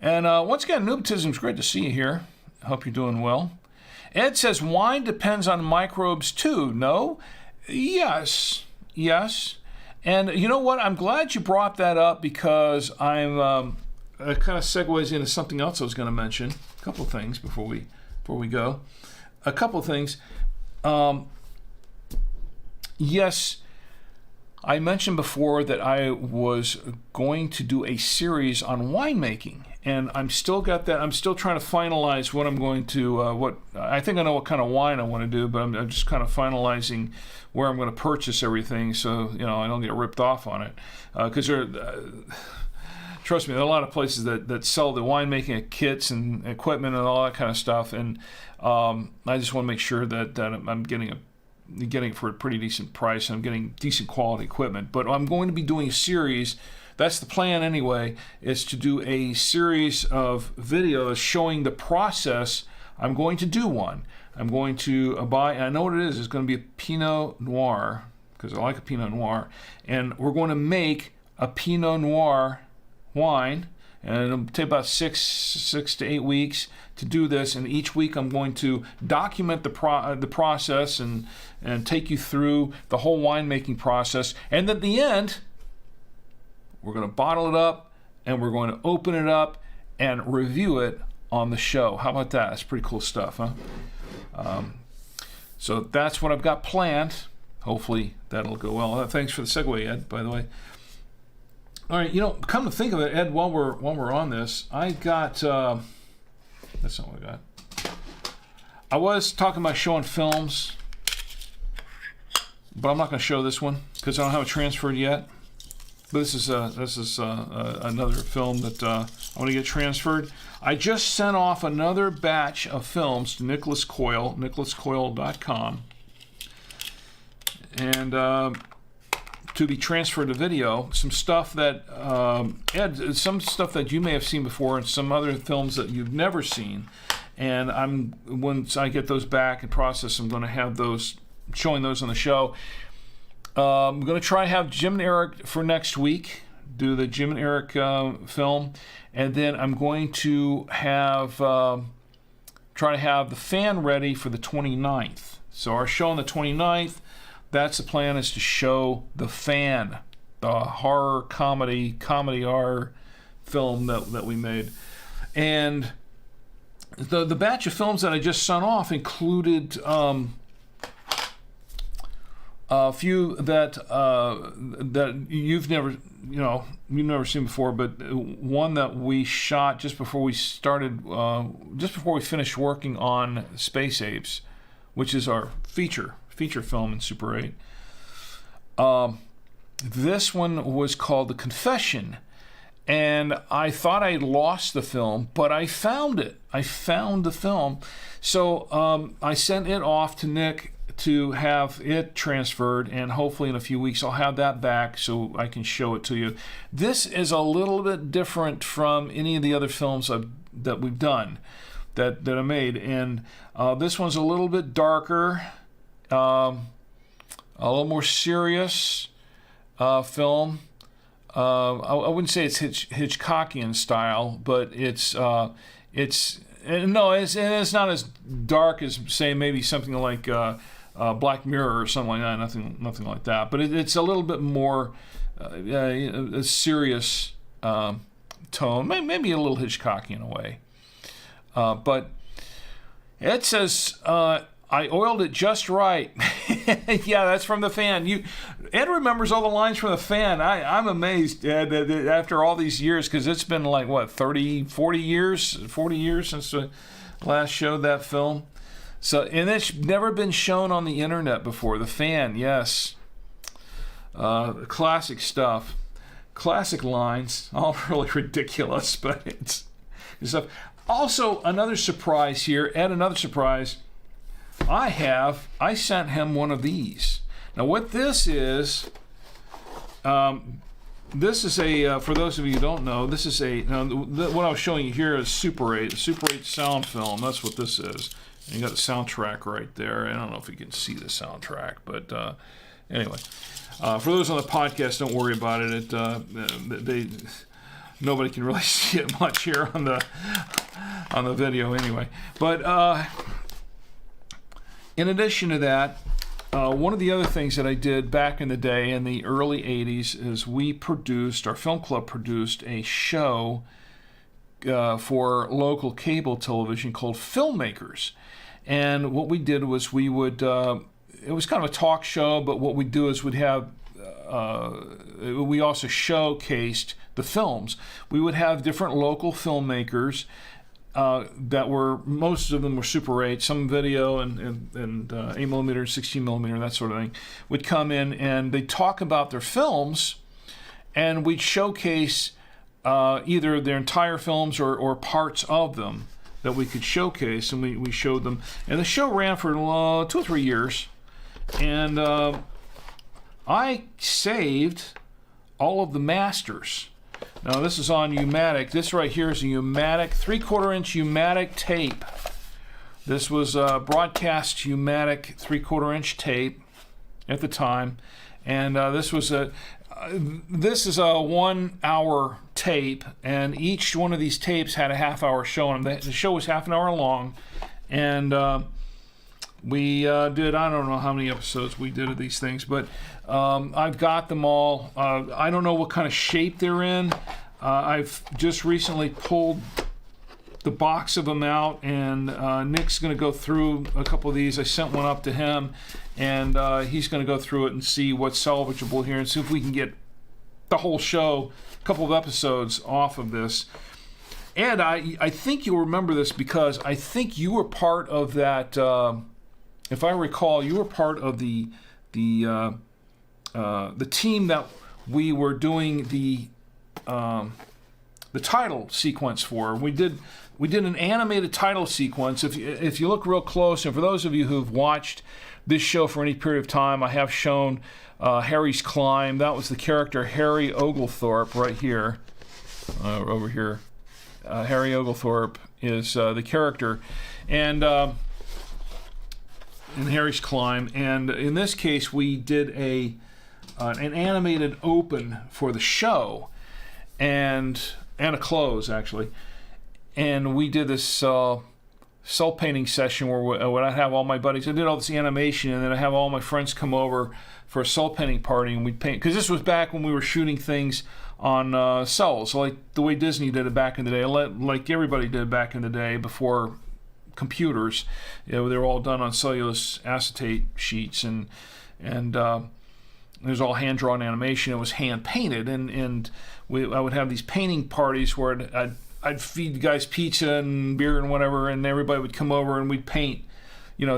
And once again, Noobtism, it's great to see you here. I hope you're doing well. Ed says, wine depends on microbes too. No? Yes. And you know what? I'm glad you brought that up because it kind of segues into something else I was going to mention. A couple of things before we go. A couple of things. Yes, I mentioned before that I was going to do a series on winemaking, and I'm still got that. I'm still trying to finalize what I'm going to. I think I know what kind of wine I want to do, but I'm just kind of finalizing where I'm going to purchase everything, so I don't get ripped off on it. Because trust me, there are a lot of places that sell the winemaking kits and equipment and all that kind of stuff, and I just want to make sure that I'm getting it for a pretty decent price, and I'm getting decent quality equipment. But I'm going to be doing a series. That's the plan anyway, is to do a series of videos showing the process. I'm going to do one. I'm going to buy, I know what it is. It's going to be a Pinot Noir, because I like a Pinot Noir. And we're going to make a Pinot Noir wine, and it'll take about six to 8 weeks to do this. And each week I'm going to document the process and take you through the whole winemaking process. And at the end, we're going to bottle it up, and we're going to open it up and review it on the show. How about that? That's pretty cool stuff, huh? So that's what I've got planned. Hopefully that'll go well. Thanks for the segue, Ed, by the way. All right, come to think of it, Ed, while we're on this, I got that's not what I got. I was talking about showing films, but I'm not going to show this one because I don't have it transferred yet. But this is another film that I want to get transferred. I just sent off another batch of films to Nicholas Coyle, nicholascoyle.com, and to be transferred to video. Some stuff that some stuff that you may have seen before, and some other films that you've never seen. And once I get those back and process, I'm going to have those showing those on the show. I'm going to try to have Jim and Eric for next week, do the Jim and Eric film, and then I'm going to have try to have the fan ready for the 29th. So our show on the 29th, that's the plan, is to show the fan, the horror comedy horror film that we made. And the batch of films that I just sent off included a few that you've never seen before, but one that we shot just before we finished working on Space Apes, which is our feature film in Super 8. This one was called The Confession, and I thought I had lost the film, but I found it. I found the film, so I sent it off to Nick to have it transferred, and hopefully in a few weeks I'll have that back so I can show it to you. This is a little bit different from any of the other films that we've done, that I made, and this one's a little bit darker, a little more serious film. I wouldn't say it's Hitchcockian style, but it's not as dark as, say, maybe something like Black Mirror or something like that. Nothing like that. But it's a little bit more a serious tone, maybe a little Hitchcockian in a way. But Ed says, I oiled it just right. Yeah, that's from the fan. Ed remembers all the lines from the fan. I'm amazed, Ed, after all these years, because it's been like, what, 40 years since I last showed that film. So, and it's never been shown on the internet before. The fan, yes. Classic stuff. Classic lines. All really ridiculous, but it's stuff. Also, another surprise here. Ed, another surprise. I sent him one of these. Now what this is, this is a, for those of you who don't know, this is a, what I was showing you here is Super 8, Super 8 sound film. That's what this is. And you got the soundtrack right there. I don't know if you can see the soundtrack, but anyway. For those on the podcast, don't worry about it. Nobody can really see it much here on the video anyway. But in addition to that, one of the other things that I did back in the day, in the early 80s, is our film club produced a show for local cable television called Filmmakers. And what we did was we would, it was kind of a talk show, but what we'd do is we also showcased the films. We would have different local filmmakers that were, most of them were Super 8, some video and 8mm, 16mm, that sort of thing, would come in and they'd talk about their films, and we'd showcase either their entire films or parts of them that we could showcase, and we showed them. And the show ran for 2 or 3 years, and I saved all of the masters. Now this is on U-matic. This right here is a U-matic, 3/4 inch U-matic tape. This was broadcast U-matic 3/4 inch tape at the time, and this is a 1 hour tape, and each one of these tapes had a half-hour show on them. The show was half an hour long, and we did, I don't know how many episodes we did of these things, but I've got them all. I don't know what kind of shape they're in. I've just recently pulled the box of them out, and Nick's going to go through a couple of these. I sent one up to him, and he's going to go through it and see what's salvageable here and see if we can get the whole show, a couple of episodes off of this. And I think you'll remember this because I think you were part of that, if I recall, you were part of the team that we were doing the title sequence for. We did an animated title sequence. If you look real close, and for those of you who've watched this show for any period of time, I have shown Harry's Climb. That was the character Harry Oglethorpe right here, over here. Harry Oglethorpe is the character, and in Harry's Climb. And in this case, we did an animated open for the show, and a close actually. And we did this cell painting session where I'd have all my buddies. I did all this animation, and then I have all my friends come over for a cell painting party, and we'd paint. Because this was back when we were shooting things on cells, like the way Disney did it back in the day, like everybody did back in the day before computers. They were all done on cellulose acetate sheets, and it was all hand-drawn animation. It was hand-painted, and I would have these painting parties where I'd feed the guys pizza and beer and whatever, and everybody would come over and we'd paint.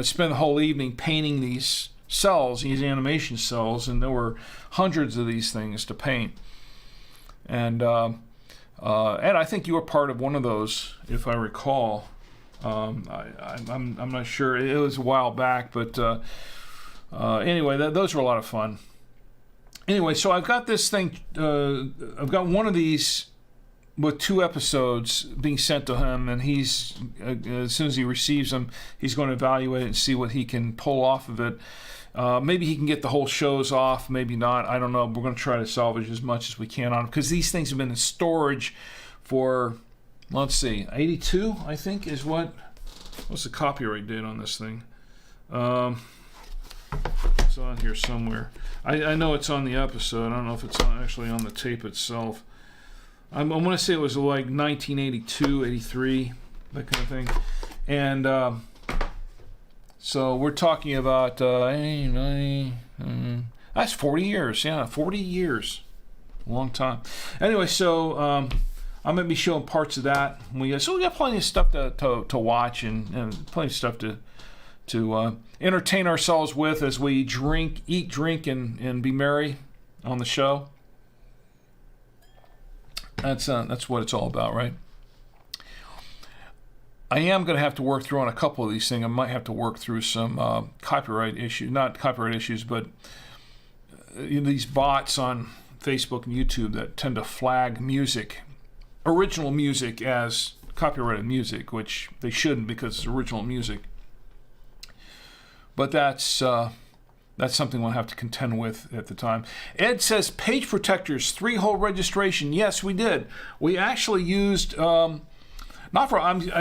Spend the whole evening painting these cells, these animation cells, and there were hundreds of these things to paint. And I think you were part of one of those, if I recall. I'm not sure. It was a while back, but anyway, those were a lot of fun. Anyway, so I've got this thing. I've got one of these with 2 episodes being sent to him, and he's as soon as he receives them, he's going to evaluate it and see what he can pull off of it. Maybe he can get the whole shows off, maybe not. I don't know. We're going to try to salvage as much as we can on them, because these things have been in storage for, let's see, 82, I think, is what's the copyright date on this thing? It's on here somewhere. I know it's on the episode. I don't know if it's actually on the tape itself. I want to say it was like 1982, 83, that kind of thing. And so we're talking about that's 40 years. Yeah, 40 years. A long time. Anyway, so I'm going to be showing parts of that. So we got plenty of stuff to watch, and plenty of stuff to entertain ourselves with as we eat, drink, and be merry on the show. That's what it's all about, right? I am going to have to work through on a couple of these things. I might have to work through some copyright issues, not copyright issues, but these bots on Facebook and YouTube that tend to flag music, original music, as copyrighted music, which they shouldn't because it's original music. But that's something we'll have to contend with at the time. Ed says, page protectors, 3-hole registration. Yes, we did. We actually used, I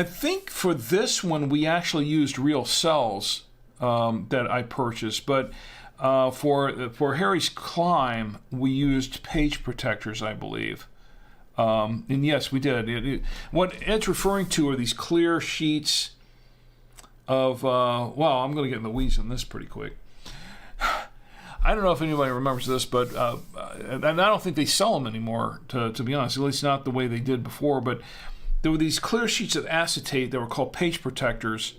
think for this one, we actually used real cells that I purchased. But for Harry's Climb, we used page protectors, I believe. And yes, we did. What Ed's referring to are these clear sheets of, well, I'm going to get in the weeds on this pretty quick. I don't know if anybody remembers this, but and I don't think they sell them anymore, to be honest, at least not the way they did before. But there were these clear sheets of acetate that were called page protectors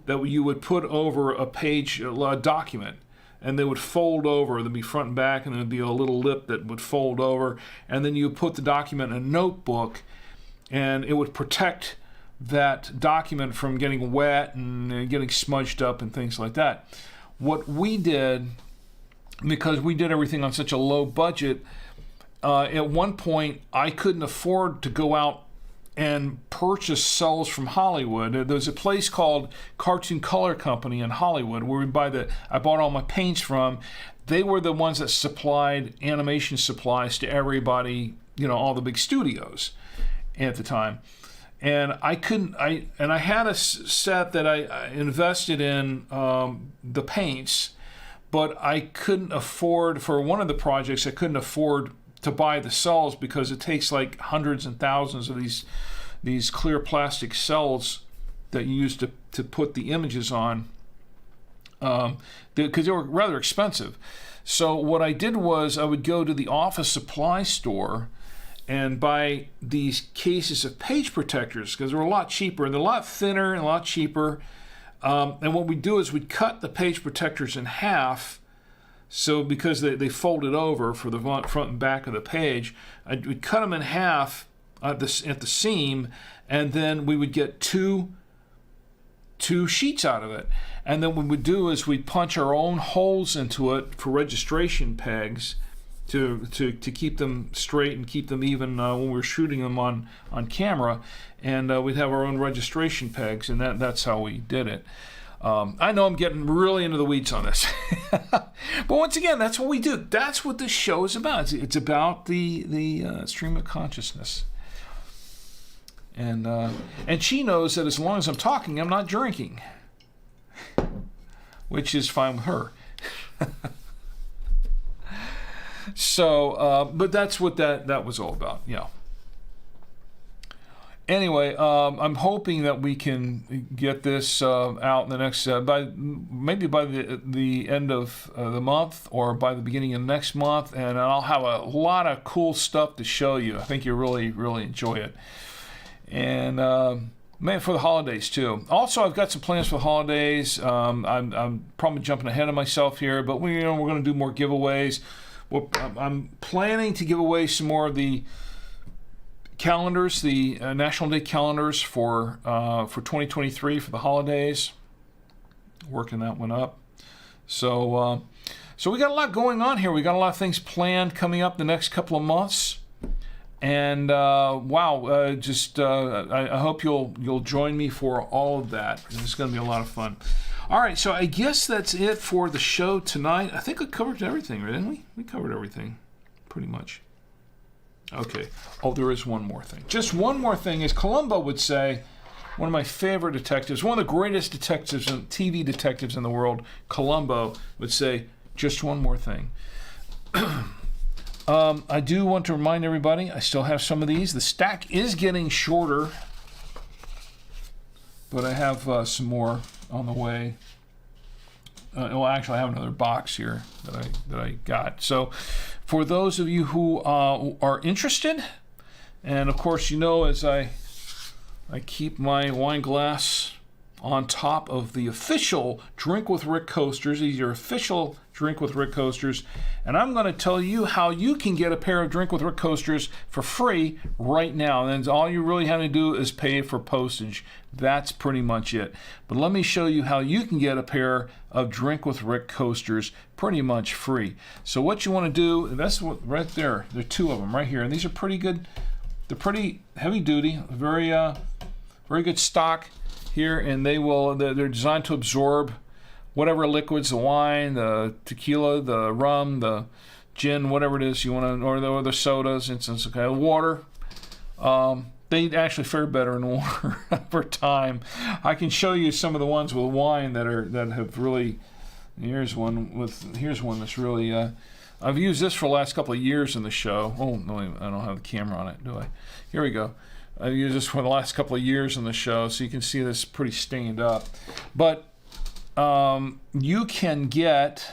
that you would put over a page, a document, and they would fold over. There'd be front and back, and there'd be a little lip that would fold over, and then you would put the document in a notebook, and it would protect that document from getting wet and getting smudged up and things like that. What we did, because we did everything on such a low budget, at one point I couldn't afford to go out and purchase cells from Hollywood. There's a place called Cartoon Color Company in Hollywood where I bought all my paints from. They were the ones that supplied animation supplies to everybody, all the big studios at the time. And I had a set that I invested in the paints, but I couldn't afford, for one of the projects, I couldn't afford to buy the cells because it takes like hundreds and thousands of these clear plastic cells that you use to put the images on, because they were rather expensive. So what I did was I would go to the office supply store and buy these cases of page protectors because they're a lot cheaper. They're a lot thinner and a lot cheaper. And what we do is we'd cut the page protectors in half. So because they folded over for the front and back of the page, we'd cut them in half at the seam, and then we would get two sheets out of it. And then what we'd do is we'd punch our own holes into it for registration pegs to keep them straight and keep them even when we were shooting them on camera. And we'd have our own registration pegs, and that's how we did it. I know I'm getting really into the weeds on this. But once again, that's what we do. That's what this show is about. It's about the stream of consciousness. And she knows that as long as I'm talking, I'm not drinking, which is fine with her. So, but that's what that was all about. Yeah. Anyway, I'm hoping that we can get this out in the next maybe by the end of the month or by the beginning of next month, and I'll have a lot of cool stuff to show you. I think you'll really, really enjoy it. And man, for the holidays too. Also, I've got some plans for the holidays. I'm probably jumping ahead of myself here, but we're going to do more giveaways. I'm planning to give away some more of the calendars, the National Day calendars for 2023 for the holidays. Working that one up. So we got a lot going on here. We got a lot of things planned coming up the next couple of months. And I hope you'll join me for all of that. It's going to be a lot of fun. All right, so I guess that's it for the show tonight. I think we covered everything, didn't we? We covered everything, pretty much. Okay. Oh, there is one more thing. Just one more thing. As Columbo would say, one of my favorite detectives, one of the greatest detectives, TV detectives in the world, Columbo would say, just one more thing. I do want to remind everybody, I still have some of these. The stack is getting shorter, but I have some more on the way. Well, actually, I have another box here that I got. So, for those of you who are interested, and of course, as I keep my wine glass on top of the official Drink with Rick coasters. These are official Drink with Rick coasters. And I'm going to tell you how you can get a pair of Drink with Rick coasters for free right now. And then all you really have to do is pay for postage. That's pretty much it. But let me show you how you can get a pair of Drink with Rick coasters pretty much free. So what you want to do, that's what right there. There are two of them right here. And these are pretty good. They're pretty heavy duty, very good stock here, and they're designed to absorb whatever liquids, the wine, the tequila, the rum, the gin, whatever it is you want to, or the sodas, instance, okay, water. They actually fare better in water over time. I can show you some of the ones with wine that have really. Here's one that's really. I've used this for the last couple of years in the show. Oh no, I don't have the camera on it, do I? Here we go. I've used this for the last couple of years in the show, so you can see this pretty stained up. But you can get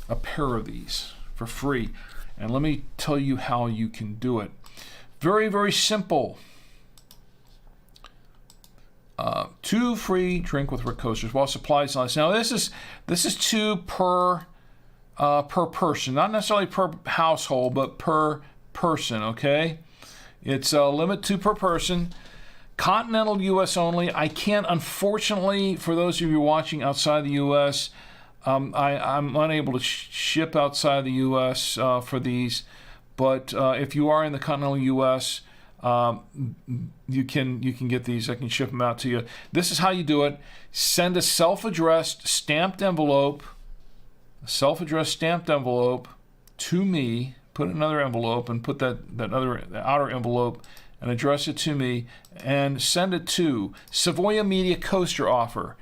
a pair of these for free. And let me tell you how you can do it. Very, very simple. 2 free Drink with Rick coasters while supplies last. Now this is 2 per person, not necessarily per household, but per person. Okay, it's a limit 2 per person. Continental U.S. only. I can't, unfortunately, for those of you watching outside the U.S., I'm unable to ship outside the U.S. For these. But if you are in the continental U.S., you can get these. I can ship them out to you. This is how you do it. Send a self-addressed stamped envelope, to me. Put another envelope and put that other outer envelope and address it to me, and send it to Savoya Media Coaster Offer,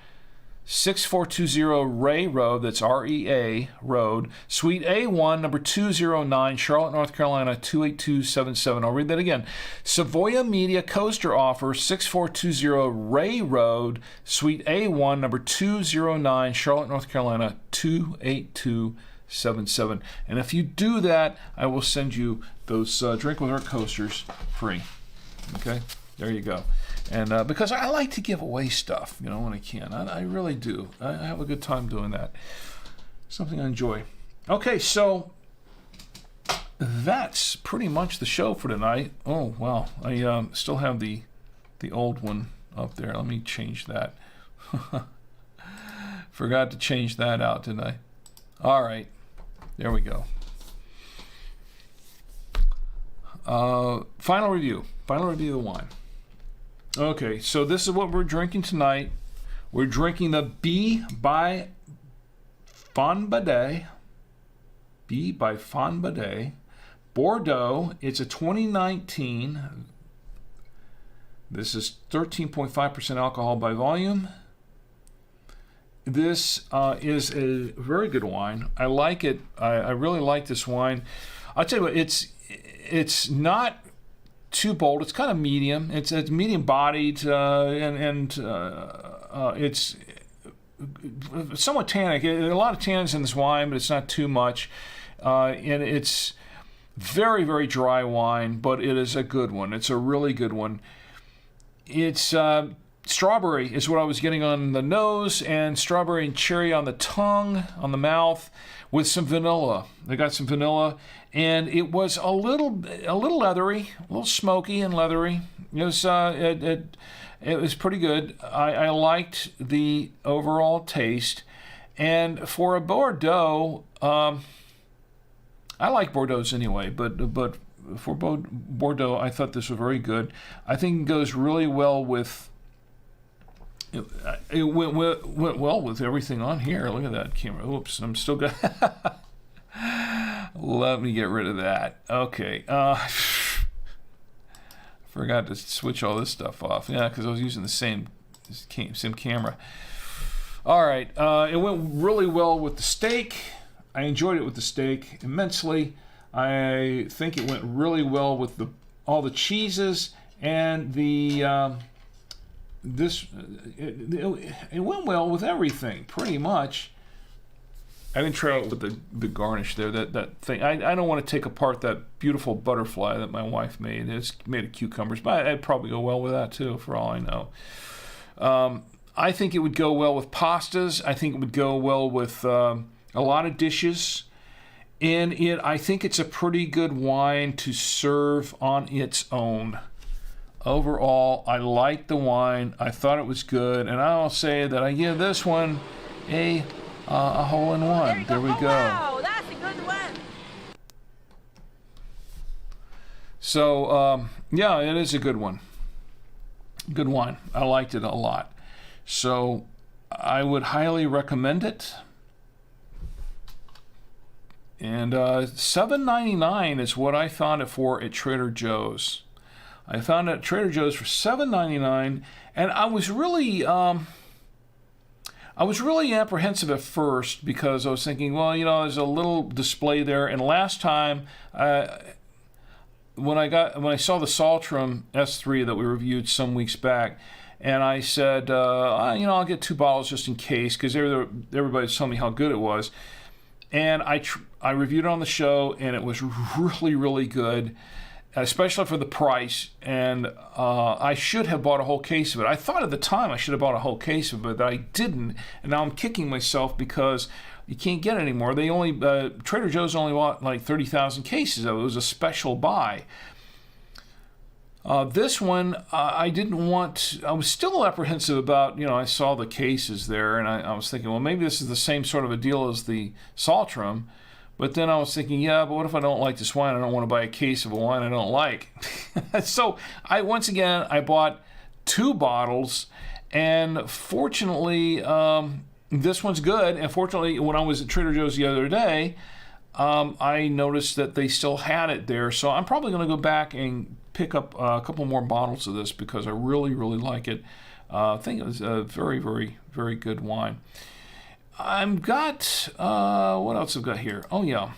6420 Ray Road, that's REA Road, Suite A1, number 209, Charlotte, North Carolina, 28277. I'll read that again. Savoya Media Coaster Offer, 6420 Ray Road, Suite A1, number 209, Charlotte, North Carolina, 28277. And if you do that, I will send you those Drink with Rick coasters free. Okay? There you go. And because I like to give away stuff, when I can. I really do. I have a good time doing that. Something I enjoy. Okay, so that's pretty much the show for tonight. Oh, wow. I still have the old one up there. Let me change that. Forgot to change that out, didn't I? All right. There we go. Final review of the wine. Okay, so this is what we're drinking tonight. We're drinking the B by Fonbadet. B by Fonbadet Bordeaux. It's a 2019. This is 13.5% alcohol by volume. This is a very good wine. I like it. I really like this wine. I'll tell you what, it's not too bold. It's kind of medium. It's medium bodied and it's somewhat tannic. A lot of tannins in this wine, but it's not too much. And it's very, very dry wine, but it is a good one. It's a really good one. It's strawberry is what I was getting on the nose, and strawberry and cherry on the tongue, on the mouth, with some vanilla. They got some vanilla, and it was a little leathery, a little smoky and leathery. It was pretty good. I liked the overall taste, and for a Bordeaux, I like Bordeaux's anyway, but for Bordeaux, I thought this was very good. I think it goes really well with. It went well with everything on here. Look at that camera. Oops, I'm still good. Let me get rid of that. Okay. Forgot to switch all this stuff off. Yeah, because I was using the same camera. All right. It went really well with the steak. I enjoyed it with the steak immensely. I think it went really well with all the cheeses and the. It went well with everything, pretty much. I didn't try out with the garnish there. That thing. I don't want to take apart that beautiful butterfly that my wife made. It's made of cucumbers, but I'd probably go well with that too, for all I know. I think it would go well with pastas. I think it would go well with a lot of dishes. And I think it's a pretty good wine to serve on its own. Overall, I liked the wine. I thought it was good, and I'll say that I give this one a hole in one. There we go. Wow, that's a good one. So, yeah, it is a good one. Good wine. I liked it a lot. So, I would highly recommend it. And $7.99 is what I found it for at Trader Joe's. I found it at Trader Joe's for $7.99, and I was really apprehensive at first because I was thinking, well, there's a little display there. And last time, when I saw the Saltram S3 that we reviewed some weeks back, and I said, I'll get 2 bottles just in case, because everybody was telling me how good it was. And I reviewed it on the show, and it was really, really good, especially for the price. And I should have bought a whole case of it. I thought at the time I should have bought a whole case of it, but I didn't. And now I'm kicking myself because you can't get it anymore. Trader Joe's only bought like 30,000 cases of it. It was a special buy. This one, I didn't want. I was still apprehensive about. I saw the cases there, and I was thinking, well, maybe this is the same sort of a deal as the Saltram. But then I was thinking, yeah, but what if I don't like this wine? I don't want to buy a case of a wine I don't like. So I bought 2 bottles, and fortunately, this one's good. And fortunately, when I was at Trader Joe's the other day, I noticed that they still had it there. So I'm probably going to go back and pick up a couple more bottles of this because I really, really like it. I think it was a very, very, very good wine. I've got, what else I've got here? Oh, yeah.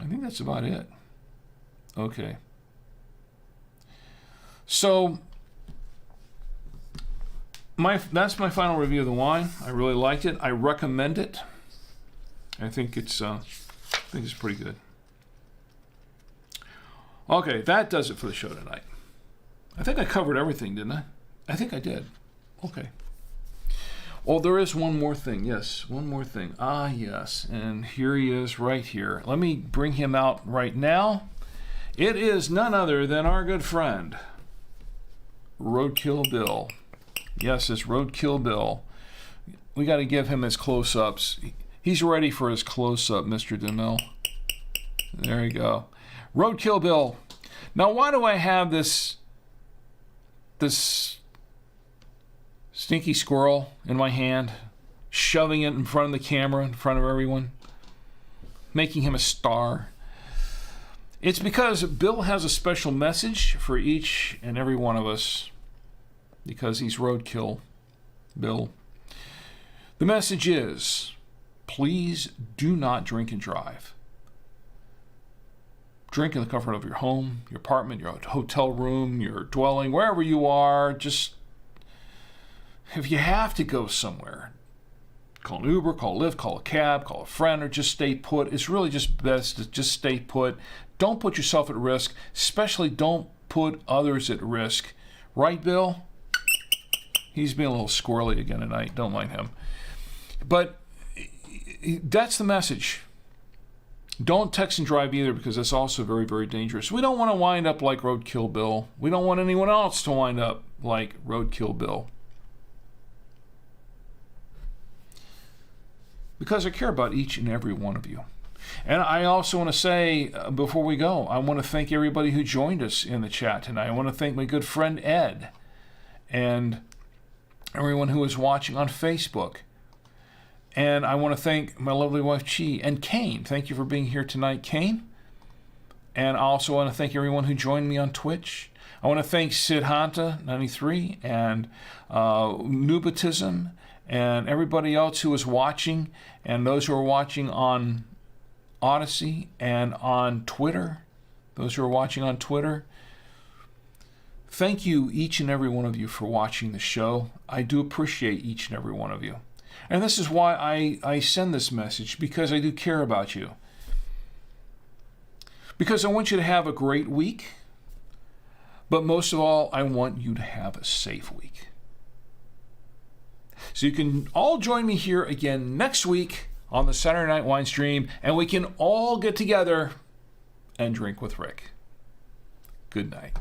I think that's about it. Okay. So, that's my final review of the wine. I really liked it. I recommend it. I think it's pretty good. Okay, that does it for the show tonight. I think I covered everything, didn't I? I think I did. Okay. Oh, there is one more thing. Yes, one more thing. Ah, yes. And here he is right here. Let me bring him out right now. It is none other than our good friend, Roadkill Bill. Yes, it's Roadkill Bill. We got to give him his close-ups. He's ready for his close-up, Mr. DeMille. There you go. Roadkill Bill. Now, why do I have this stinky squirrel in my hand, shoving it in front of the camera, in front of everyone, making him a star? It's because Bill has a special message for each and every one of us, because he's Roadkill Bill. The message is, please do not drink and drive. Drink in the comfort of your home, your apartment, your hotel room, your dwelling, wherever you are. Just, if you have to go somewhere, call an Uber, call a Lyft, call a cab, call a friend, or just stay put. It's really just best to just stay put. Don't put yourself at risk, especially don't put others at risk. Right, Bill? He's being a little squirrely again tonight. Don't mind him. But that's the message. Don't text and drive either, because that's also very, very dangerous. We don't want to wind up like Roadkill Bill. We don't want anyone else to wind up like Roadkill Bill. Because I care about each and every one of you. And I also want to say, before we go, I want to thank everybody who joined us in the chat tonight. I want to thank my good friend Ed and everyone who is watching on Facebook. And I want to thank my lovely wife, Chi, and Kane. Thank you for being here tonight, Kane. And I also want to thank everyone who joined me on Twitch. I want to thank Sid Hanta 93 and Nubatism and everybody else who is watching, and those who are watching on Odyssey and on Twitter. Those who are watching on Twitter. Thank you, each and every one of you, for watching the show. I do appreciate each and every one of you. And this is why I send this message, because I do care about you. Because I want you to have a great week, but most of all, I want you to have a safe week. So you can all join me here again next week on the Saturday Night Winestream, and we can all get together and drink with Rick. Good night.